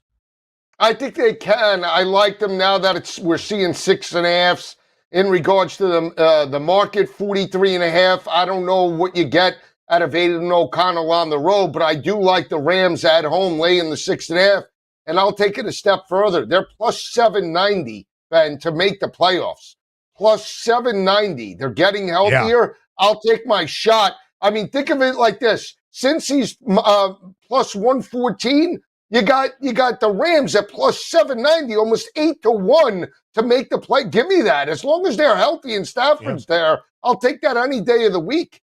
I: I think they can. I like them now that we're seeing 6.5s. In regards to the market, 43.5. I don't know what you get out of Aiden O'Connell on the road, but I do like the Rams at home laying the 6.5. And I'll take it a step further. They're plus 790, Ben, to make the playoffs. Plus 790. They're getting healthier. Yeah. I'll take my shot. I mean, think of it like this. Since he's plus 114, you got the Rams at plus 790, almost 8-1 to make the play. Give me that. As long as they're healthy and Stafford's there, I'll take that any day of the week.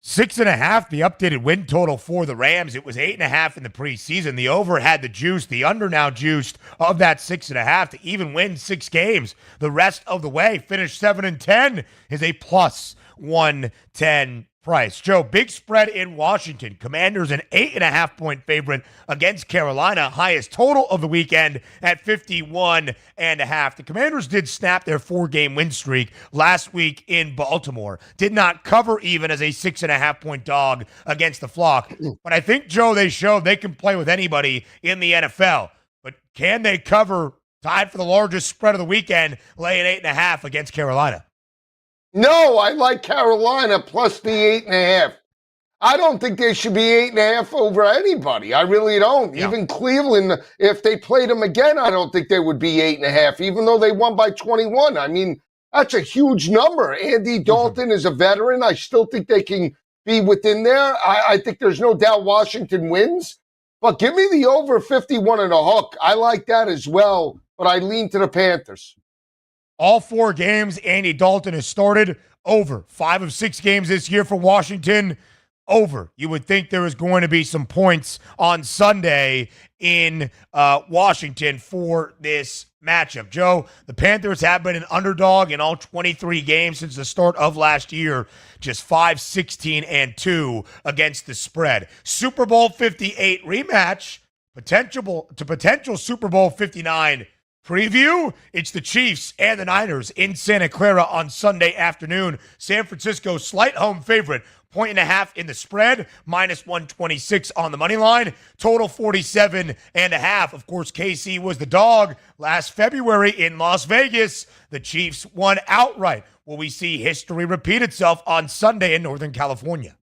H: 6.5, the updated win total for the Rams. It was 8.5 in the preseason. The over had the juice, the under now juiced of that 6.5 to even win 6 games. The rest of the way, finish 7-10 is a plus 110 price. Joe, big spread in Washington. Commanders an 8.5-point favorite against Carolina. Highest total of the weekend at 51.5. The Commanders did snap their 4-game win streak last week in Baltimore. Did not cover even as a 6.5-point dog against the Flock. But I think, Joe, they showed they can play with anybody in the NFL. But can they cover, tied for the largest spread of the weekend, laying 8.5 against Carolina?
I: No, I like Carolina plus the 8.5. I don't think they should be 8.5 over anybody. I really don't. Yeah. Even Cleveland, if they played them again, I don't think they would be 8.5, even though they won by 21. I mean, that's a huge number. Andy Dalton is a veteran. I still think they can be within there. I think there's no doubt Washington wins. But give me the over 51 and a hook. I like that as well, but I lean to the Panthers.
H: All 4 games Andy Dalton has started, over. 5 of 6 games this year for Washington, over. You would think there is going to be some points on Sunday in Washington for this matchup. Joe, the Panthers have been an underdog in all 23 games since the start of last year, just 5-16-2 against the spread. Super Bowl 58 rematch, potential Super Bowl 59 preview. It's the Chiefs and the Niners in Santa Clara on Sunday afternoon. San Francisco, slight home favorite. 1.5 in the spread, minus 126 on the money line. Total 47.5. Of course, KC was the dog last February in Las Vegas. The Chiefs won outright. Will we see history repeat itself on Sunday in Northern California?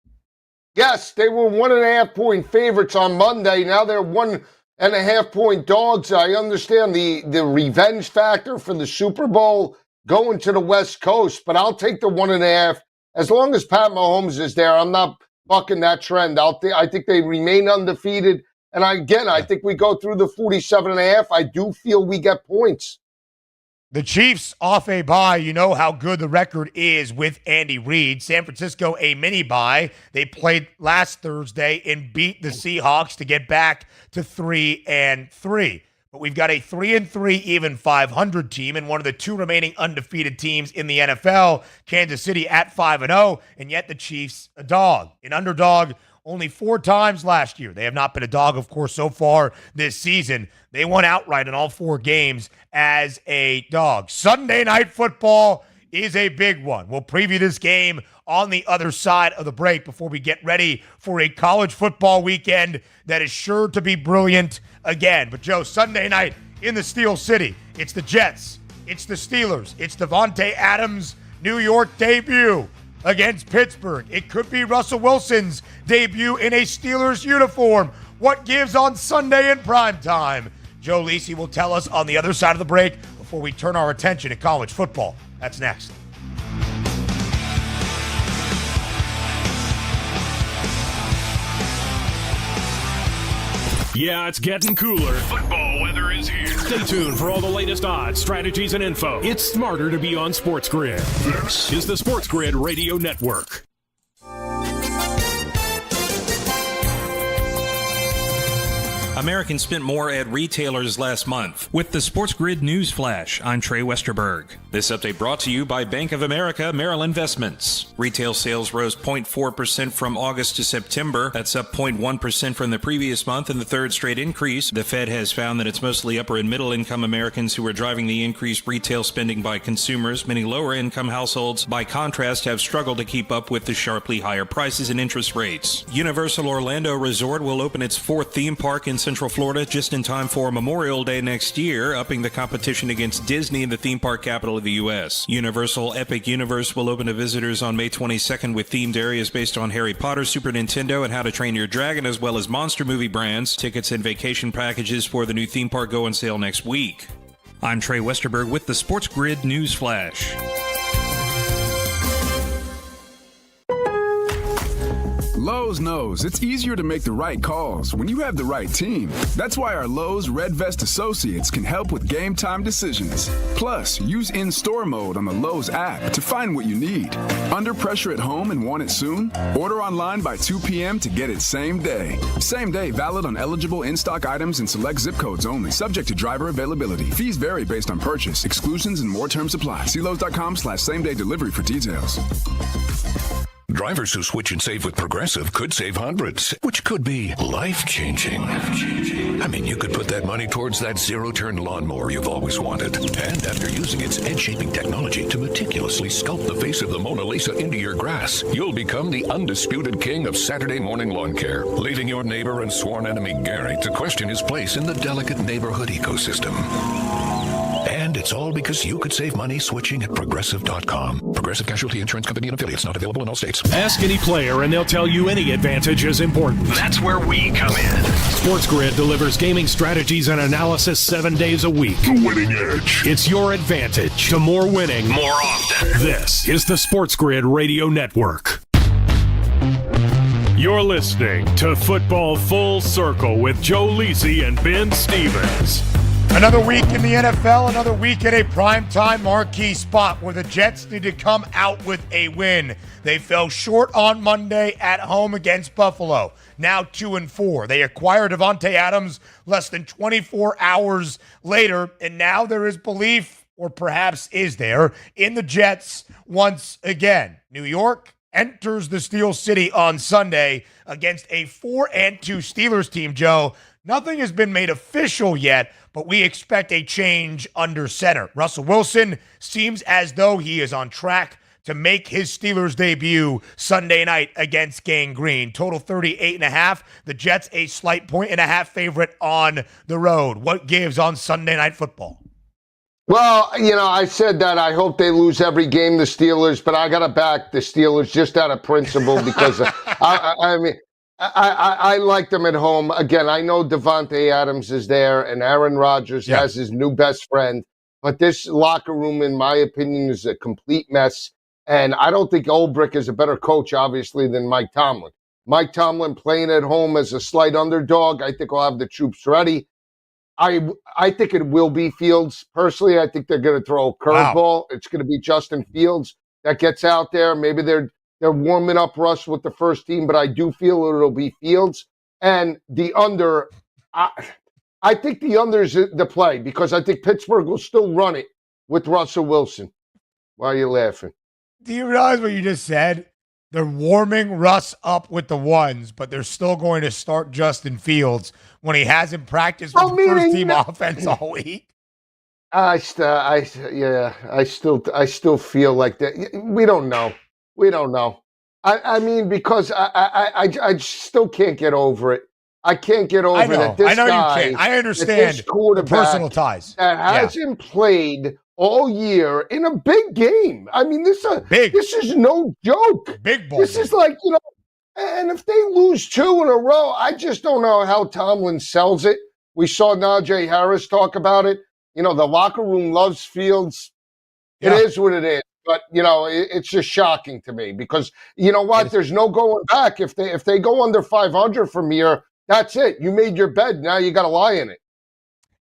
I: Yes, they were 1.5-point favorites on Monday. Now they're 1.5-point dogs. I understand the revenge factor for the Super Bowl going to the West Coast, but I'll take the 1.5. As long as Pat Mahomes is there, I'm not bucking that trend. I think they remain undefeated. And I think we go through the 47.5. I do feel we get points.
H: The Chiefs off a bye. You know how good the record is with Andy Reid. San Francisco, a mini bye. They played last Thursday and beat the Seahawks to get back to 3-3. But we've got a 3-3 even 500 team and one of the two remaining undefeated teams in the NFL, Kansas City at 5-0, and yet the Chiefs a dog. An underdog only 4 times last year. They have not been a dog, of course, so far this season. They won outright in all 4 games as a dog. Sunday Night Football is a big one. We'll preview this game on the other side of the break before we get ready for a college football weekend that is sure to be brilliant again. But, Joe, Sunday night in the Steel City, it's the Jets, it's the Steelers, it's Devontae Adams' New York debut against Pittsburgh. It could be Russell Wilson's debut in a Steelers uniform. What gives on Sunday in primetime? Joe Lisi will tell us on the other side of the break before we turn our attention to college football. That's next.
G: Yeah, it's getting cooler.
F: Football weather is here.
G: Stay tuned for all the latest odds, strategies, and info. It's smarter to be on SportsGrid. This is the SportsGrid Radio Network.
J: Americans spent more at retailers last month. With the SportsGrid News Flash, I'm Trey Westerberg. This update brought to you by Bank of America Merrill Investments. Retail sales rose 0.4% from August to September. That's up 0.1% from the previous month and the third straight increase. The Fed has found that it's mostly upper and middle income Americans who are driving the increased retail spending by consumers. Many lower income households, by contrast, have struggled to keep up with the sharply higher prices and interest rates. Universal Orlando Resort will open its 4th theme park in Central Florida just in time for Memorial Day next year, upping the competition against Disney, the theme park capital of the U.S. Universal Epic Universe will open to visitors on May 22nd with themed areas based on Harry Potter, Super Nintendo, and How to Train Your Dragon, as well as monster movie brands. Tickets and vacation packages for the new theme park go on sale next week. I'm Trey Westerberg with the SportsGrid News Flash.
T: Lowe's knows it's easier to make the right calls when you have the right team. That's why our Lowe's Red Vest associates can help with game time decisions. Plus, use in-store mode on the Lowe's app to find what you need. Under pressure at home and want it soon? Order online by 2 p.m. to get it same day. Same day valid on eligible in-stock items and select zip codes only, subject to driver availability. Fees vary based on purchase. Exclusions and more terms apply. See Lowe's.com/same-day delivery for details.
U: Drivers who switch and save with Progressive could save hundreds, which could be life-changing. I mean, you could put that money towards that zero-turn lawnmower you've always wanted. And after using its edge-shaping technology to meticulously sculpt the face of the Mona Lisa into your grass, you'll become the undisputed king of Saturday morning lawn care, leaving your neighbor and sworn enemy Gary to question his place in the delicate neighborhood ecosystem. And it's all because you could save money switching at Progressive.com. Progressive Casualty Insurance Company and affiliates, not available in all states.
G: Ask any player and they'll tell you any advantage is important.
F: That's where we come in.
G: SportsGrid delivers gaming strategies and analysis 7 days a week.
P: The winning edge.
G: It's your advantage to more winning
F: more often.
G: This is the SportsGrid Radio Network. You're listening to Football Full Circle with Joe Lisi and Ben Stevens.
H: Another week in the NFL, another week at a primetime marquee spot where the Jets need to come out with a win. They fell short on Monday at home against Buffalo. Now 2-4. They acquired Davante Adams less than 24 hours later, and now there is belief, or perhaps is there, in the Jets once again. New York enters the Steel City on Sunday against a 4-2 Steelers team, Joe. Nothing has been made official yet, but we expect a change under center. Russell Wilson seems as though he is on track to make his Steelers debut Sunday night against Gang Green. Total 38.5. The Jets a slight 1.5 favorite on the road. What gives on Sunday Night Football?
I: Well, I said that I hope they lose every game, the Steelers, but I got to back the Steelers just out of principle because I like them at home. Again, I know Davante Adams is there and Aaron Rodgers has his new best friend, but this locker room, in my opinion, is a complete mess. And I don't think Olbrich is a better coach, obviously, than Mike Tomlin. Mike Tomlin playing at home as a slight underdog, I think we'll have the troops ready. I think it will be Fields. Personally, I think they're going to throw a curveball. Wow. It's going to be Justin Fields that gets out there. Maybe they're warming up Russ with the first team, but I do feel it'll be Fields. And the under, I think the under is the play because I think Pittsburgh will still run it with Russell Wilson. Why are you laughing?
H: Do you realize what you just said? They're warming Russ up with the ones, but they're still going to start Justin Fields when he hasn't practiced with the first-team offense all week.
I: I still feel like that. We don't know. I mean, because I still can't get over it. I can't get over that this guy.
H: You can't. I understand the personal ties
I: that hasn't played all year in a big game. I mean, this is no joke.
H: Big ball.
I: This is like, and if they lose 2 in a row, I just don't know how Tomlin sells it. We saw Najee Harris talk about it. The locker room loves Fields. It is what it is. But, it's just shocking to me because, you know what? There's no going back. If they go under 500 from here, that's it. You made your bed. Now you got to lie in it.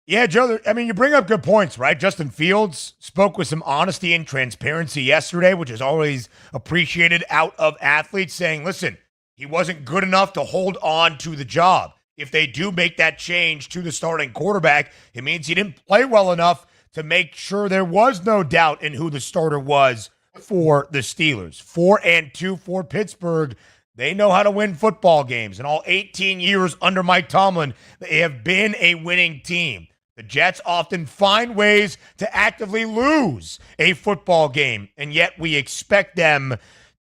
H: Yeah, Joe, I mean, you bring up good points, right? Justin Fields spoke with some honesty and transparency yesterday, which is always appreciated out of athletes, saying, listen, he wasn't good enough to hold on to the job. If they do make that change to the starting quarterback, it means he didn't play well enough to make sure there was no doubt in who the starter was for the Steelers. 4-2 for Pittsburgh. They know how to win football games. In all 18 years under Mike Tomlin, they have been a winning team. The Jets often find ways to actively lose a football game, and yet we expect them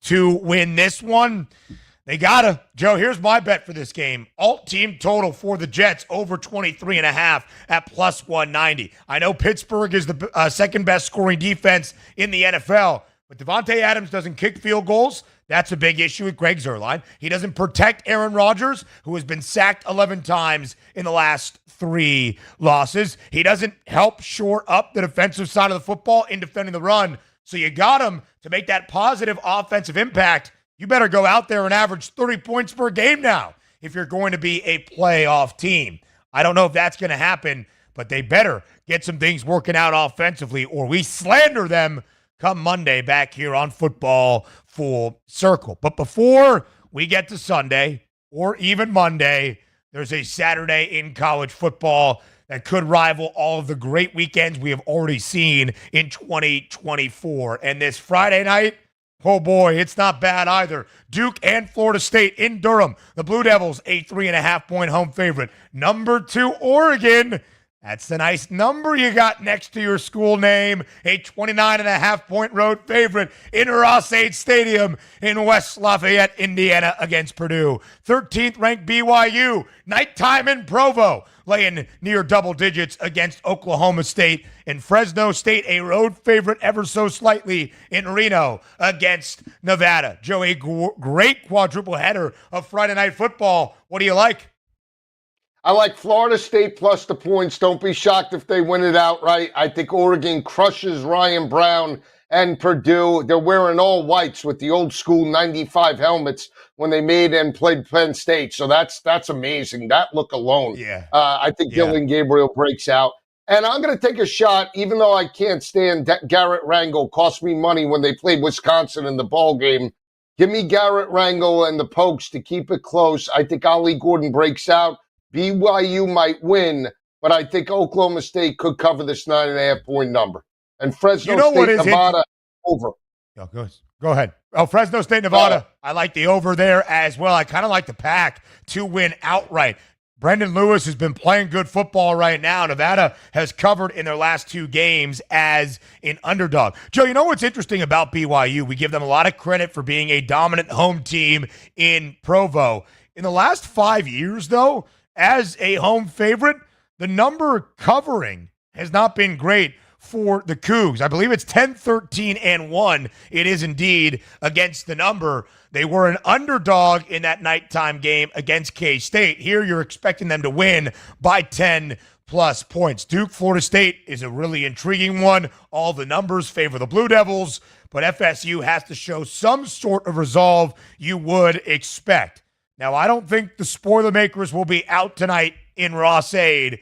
H: to win this one. They gotta. Joe, here's my bet for this game. Alt team total for the Jets over 23.5 at plus 190. I know Pittsburgh is the second best scoring defense in the NFL, but Davante Adams doesn't kick field goals. That's a big issue with Greg Zuerlein. He doesn't protect Aaron Rodgers, who has been sacked 11 times in the last 3 losses. He doesn't help shore up the defensive side of the football in defending the run. So you got him to make that positive offensive impact. You better go out there and average 30 points per game now if you're going to be a playoff team. I don't know if that's going to happen, but they better get some things working out offensively or we slander them come Monday back here on Football Full Circle. But before we get to Sunday or even Monday, there's a Saturday in college football that could rival all of the great weekends we have already seen in 2024. And this Friday night, oh boy, it's not bad either. Duke and Florida State in Durham. The Blue Devils, a 3.5-point home favorite. Number 2, Oregon. That's the nice number you got next to your school name. A 29.5-point road favorite in Ross-Ade Stadium in West Lafayette, Indiana against Purdue. 13th ranked BYU. Nighttime in Provo. Laying near double digits against Oklahoma State. And Fresno State, a road favorite ever so slightly in Reno against Nevada. Joe, a great quadruple header of Friday Night Football. What do you like?
I: I like Florida State plus the points. Don't be shocked if they win it outright. I think Oregon crushes Ryan Brown and Purdue. They're wearing all whites with the old school 95 helmets when they made and played Penn State. So that's amazing. That look alone.
H: Yeah.
I: I think Dylan Gabriel breaks out. And I'm going to take a shot, even though I can't stand Garrett Rangel. Cost me money when they played Wisconsin in the ball game. Give me Garrett Rangel and the Pokes to keep it close. I think Ollie Gordon breaks out. BYU might win, but I think Oklahoma State could cover this 9.5-point number. And Fresno State, Nevada, over.
H: Go ahead. Oh, Fresno State, Nevada. I like the over there as well. I kind of like the Pack to win outright. Brendan Lewis has been playing good football right now. Nevada has covered in their last 2 games as an underdog. Joe, you know what's interesting about BYU? We give them a lot of credit for being a dominant home team in Provo. In the last 5 years, though, as a home favorite, the number covering has not been great for the Cougs. I believe it's 10-13-1. It is indeed against the number. They were an underdog in that nighttime game against K-State. Here you're expecting them to win by 10-plus points. Duke, Florida State is a really intriguing one. All the numbers favor the Blue Devils, but FSU has to show some sort of resolve you would expect. Now, I don't think the Spoilermakers will be out tonight in Ross-Ade.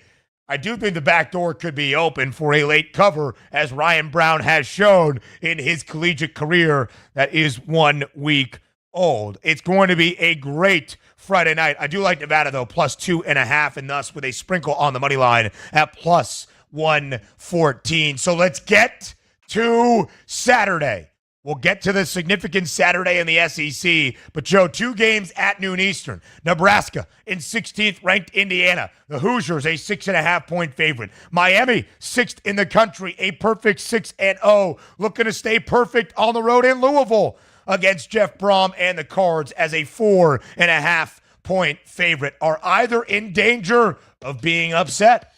H: I do think the back door could be open for a late cover, as Ryan Brown has shown in his collegiate career that is 1 week old. It's going to be a great Friday night. I do like Nevada, though, plus 2.5, and thus with a sprinkle on the money line at plus 114. So let's get to Saturday. We'll get to the significant Saturday in the SEC. But, Joe, 2 games at noon Eastern. Nebraska in 16th ranked Indiana. The Hoosiers, a 6.5-point favorite. Miami, 6th in the country, a perfect 6-0. Looking to stay perfect on the road in Louisville against Jeff Brom and the Cards as a 4.5-point favorite. Are either in danger of being upset?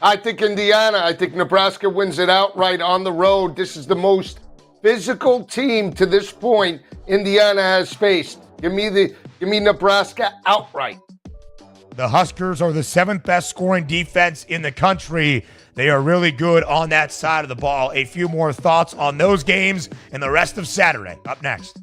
I: I think Indiana. I think Nebraska wins it outright on the road. This is the most physical team to this point Indiana has faced. Give me Nebraska outright.
H: The Huskers are the 7th best scoring defense in the country. They are really good on that side of the ball. A few more thoughts on those games and the rest of Saturday up next.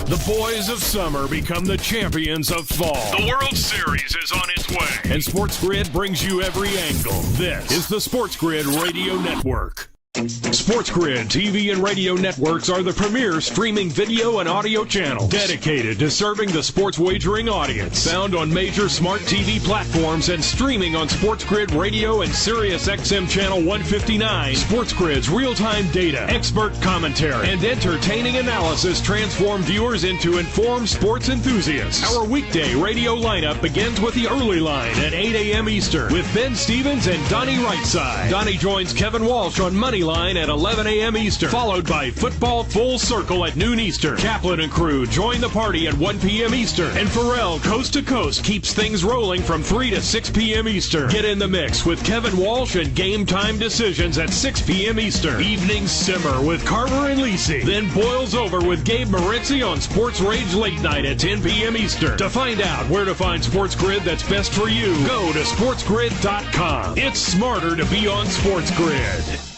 G: The boys of summer become the champions of fall.
F: The World Series is on its way.
G: And SportsGrid brings you every angle. This is the SportsGrid Radio Network. SportsGrid TV and radio networks are the premier streaming video and audio channel dedicated to serving the sports wagering audience. Found on major smart TV platforms and streaming on SportsGrid Radio and Sirius XM Channel 159. SportsGrid's real-time data, expert commentary, and entertaining analysis transform viewers into informed sports enthusiasts. Our weekday radio lineup begins with the early line at 8 a.m. Eastern with Ben Stevens and Donnie Rightside. Donnie joins Kevin Walsh on Money Line at 11 a.m. Eastern, followed by Football Full Circle at noon Eastern. Kaplan and crew join the party at 1 p.m. Eastern, and Pharrell Coast to Coast keeps things rolling from 3 to 6 p.m. Eastern. Get in the mix with Kevin Walsh and Game Time Decisions at 6 p.m. Eastern. Evenings simmer with Carver and Lisi, then boils over with Gabe Moritzi on Sports Rage Late Night at 10 p.m. Eastern. To find out where to find SportsGrid that's best for you, go to sportsgrid.com. It's smarter to be on SportsGrid.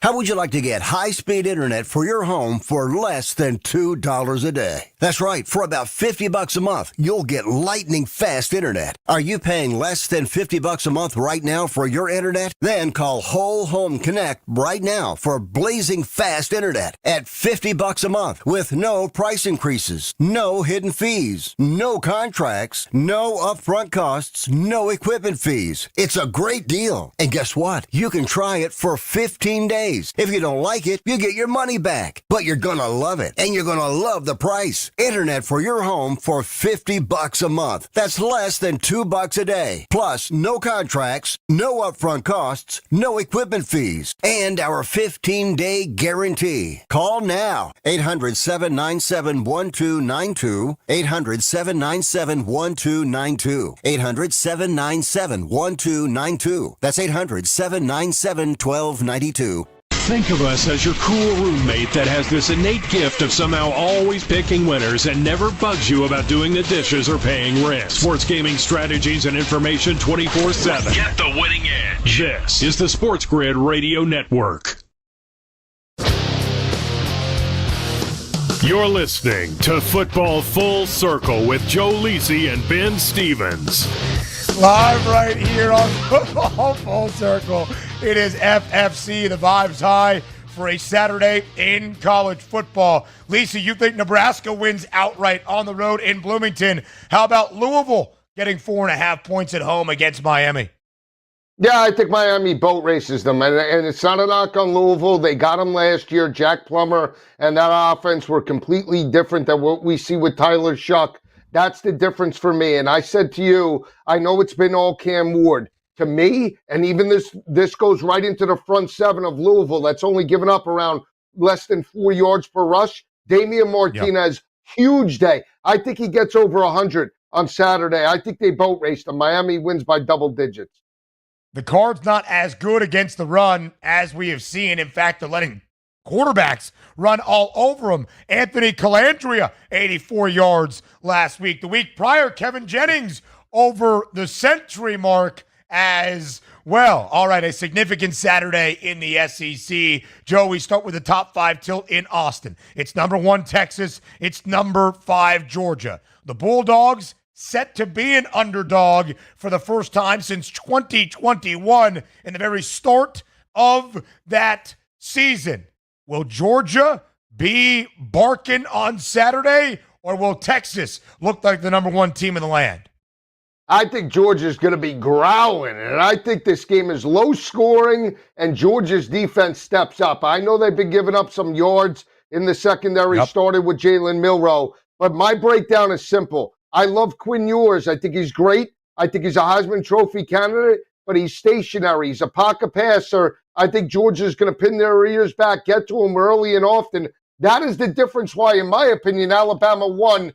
C: How would you like to get high-speed internet for your home for less than $2 a day? That's right. For about $50 a month, you'll get lightning-fast internet. Are you paying less than $50 a month right now for your internet? Then call Whole Home Connect right now for blazing fast internet at $50 a month with no price increases, no hidden fees, no contracts, no upfront costs, no equipment fees. It's a great deal. And guess what? You can try it for 15 days. If you don't like it, you get your money back. But you're gonna love it, and you're gonna love the price. Internet for your home for $50 a month. That's less than $2 a day. Plus, no contracts, no upfront costs, no equipment fees, and our 15-day guarantee. Call now. 800-797-1292. 800-797-1292. 800-797-1292. That's 800-797-1292.
G: Think of us as your cool roommate that has this innate gift of somehow always picking winners and never bugs you about doing the dishes or paying rent. Sports gaming strategies and information 24/7.
F: Get the winning edge.
G: This is the SportsGrid Radio Network.
F: You're listening to Football Full Circle with Joe Lisi and Ben Stevens.
H: Live right here on Football Full Circle. It is FFC, the vibes high for a Saturday in college football. Lisa, you think Nebraska wins outright on the road in Bloomington. How about Louisville getting 4.5 points at home against Miami?
I: Yeah, I think Miami boat races them, and it's not a knock on Louisville. They got them last year. Jack Plummer and that offense were completely different than what we see with Tyler Shuck. That's the difference for me. And I said to you, I know it's been all Cam Ward. To me, and even this goes right into the front seven of Louisville that's only given up around less than 4 yards per rush. Damian Martinez, huge day. I think he gets over 100 on Saturday. I think they boat race them. Miami wins by double digits.
H: The Cards not as good against the run as we have seen. In fact, they're letting quarterbacks run all over them. Anthony Calandria, 84 yards last week. The week prior, Kevin Jennings over the century mark as well. All right, a significant Saturday in the SEC. Joe, we start with the top 5 tilt in Austin. It's number 1, Texas. It's number 5, Georgia. The Bulldogs set to be an underdog for the first time since 2021 in the very start of that season. Will Georgia be barking on Saturday, or will Texas look like the number 1 team in the land?
I: I think Georgia's going to be growling, and I think this game is low scoring, and Georgia's defense steps up. I know they've been giving up some yards in the secondary, started with Jalen Milroe, but my breakdown is simple. I love Quinn Ewers. I think he's great. I think he's a Heisman Trophy candidate, but he's stationary. He's a pocket passer. I think Georgia's going to pin their ears back, get to him early and often. That is the difference why, in my opinion, Alabama won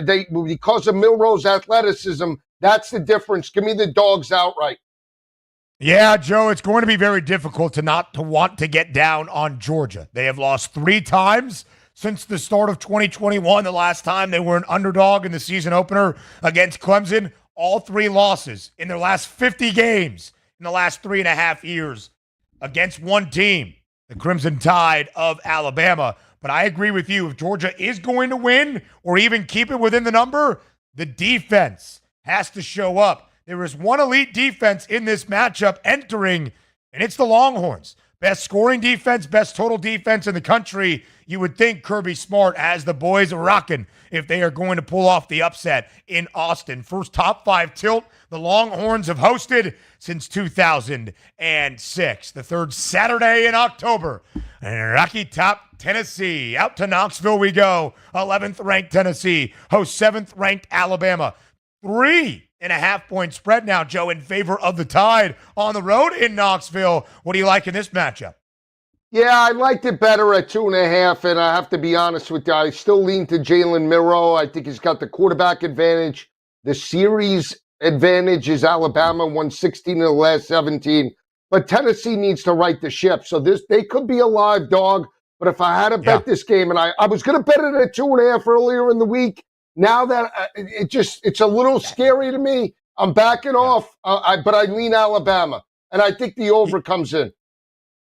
I: because of Milroe's athleticism. That's the difference. Give me the Dogs outright.
H: Yeah, Joe, it's going to be very difficult to want to get down on Georgia. They have lost 3 times since the start of 2021. The last time they were an underdog in the season opener against Clemson. All 3 losses in their last 50 games in the last 3.5 years against one team, the Crimson Tide of Alabama. But I agree with you. If Georgia is going to win or even keep it within the number, the defense has to show up. There is one elite defense in this matchup entering, and it's the Longhorns. Best scoring defense, best total defense in the country. You would think Kirby Smart has the boys rocking if they are going to pull off the upset in Austin. First top 5 tilt the Longhorns have hosted since 2006. The third Saturday in October. Rocky Top, Tennessee. Out to Knoxville we go. 11th ranked Tennessee hosts 7th ranked Alabama. 3.5 point spread now, Joe, in favor of the Tide on the road in Knoxville. What do you like in this matchup?
I: Yeah, I liked it better at 2.5, and I have to be honest with you. I still lean to Jalen Milroe. I think he's got the quarterback advantage. The series advantage is Alabama, won 16 of the last 17. But Tennessee needs to right the ship. So they could be a live dog. But if I had to bet this game, and I was going to bet it at 2.5 earlier in the week, now that it's a little scary to me, I'm backing off. But I lean Alabama, and I think the over comes in.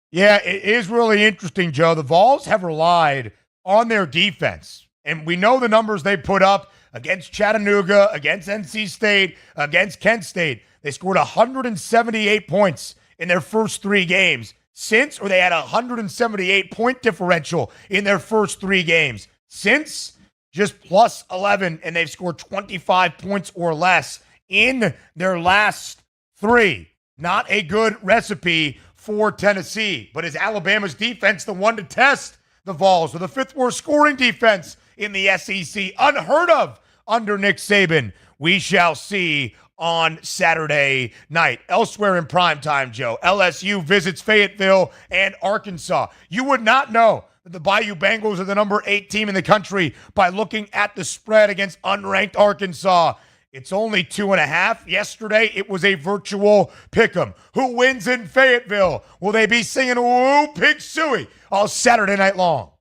H: Yeah, it is really interesting, Joe. The Vols have relied on their defense, and we know the numbers they put up against Chattanooga, against NC State, against Kent State. They scored 178 points in their first 3 games they had a 178-point differential in their first 3 games. Since, just plus 11, and they've scored 25 points or less in their last 3. Not a good recipe for Tennessee. But is Alabama's defense the one to test the Vols with the 5th worst scoring defense in the SEC? Unheard of under Nick Saban. We shall see on Saturday night. Elsewhere in primetime, Joe, LSU visits Fayetteville and Arkansas. You would not know that the Bayou Bengals are the number 8 team in the country by looking at the spread against unranked Arkansas. It's only 2.5. Yesterday, it was a virtual pick'em. Who wins in Fayetteville? Will they be singing "Woo Pig Suey" all Saturday night long?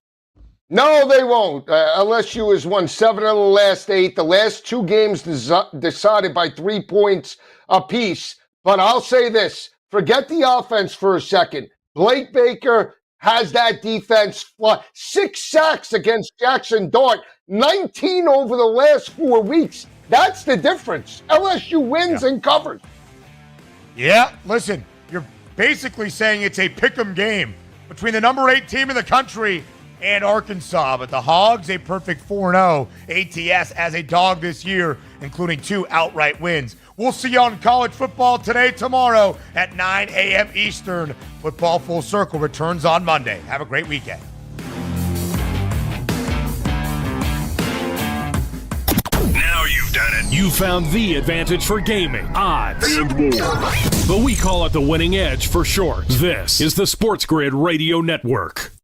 I: No, they won't. LSU has won 7 of the last 8. The last 2 games decided by 3 points apiece. But I'll say this. Forget the offense for a second. Blake Baker, has that defense 6 sacks against Jackson Dart, 19 over the last 4 weeks. That's the difference. LSU wins and covers.
H: Yeah, listen, you're basically saying it's a pick'em game between the number 8 team in the country and Arkansas. But the Hogs, a perfect 4-0. ATS as a dog this year, including 2 outright wins. We'll see you on college football today, tomorrow at 9 a.m. Eastern. Football Full Circle returns on Monday. Have a great weekend.
G: Now you've done it. You found the advantage for gaming, odds, and more. But we call it the winning edge for short. This is the SportsGrid Radio Network.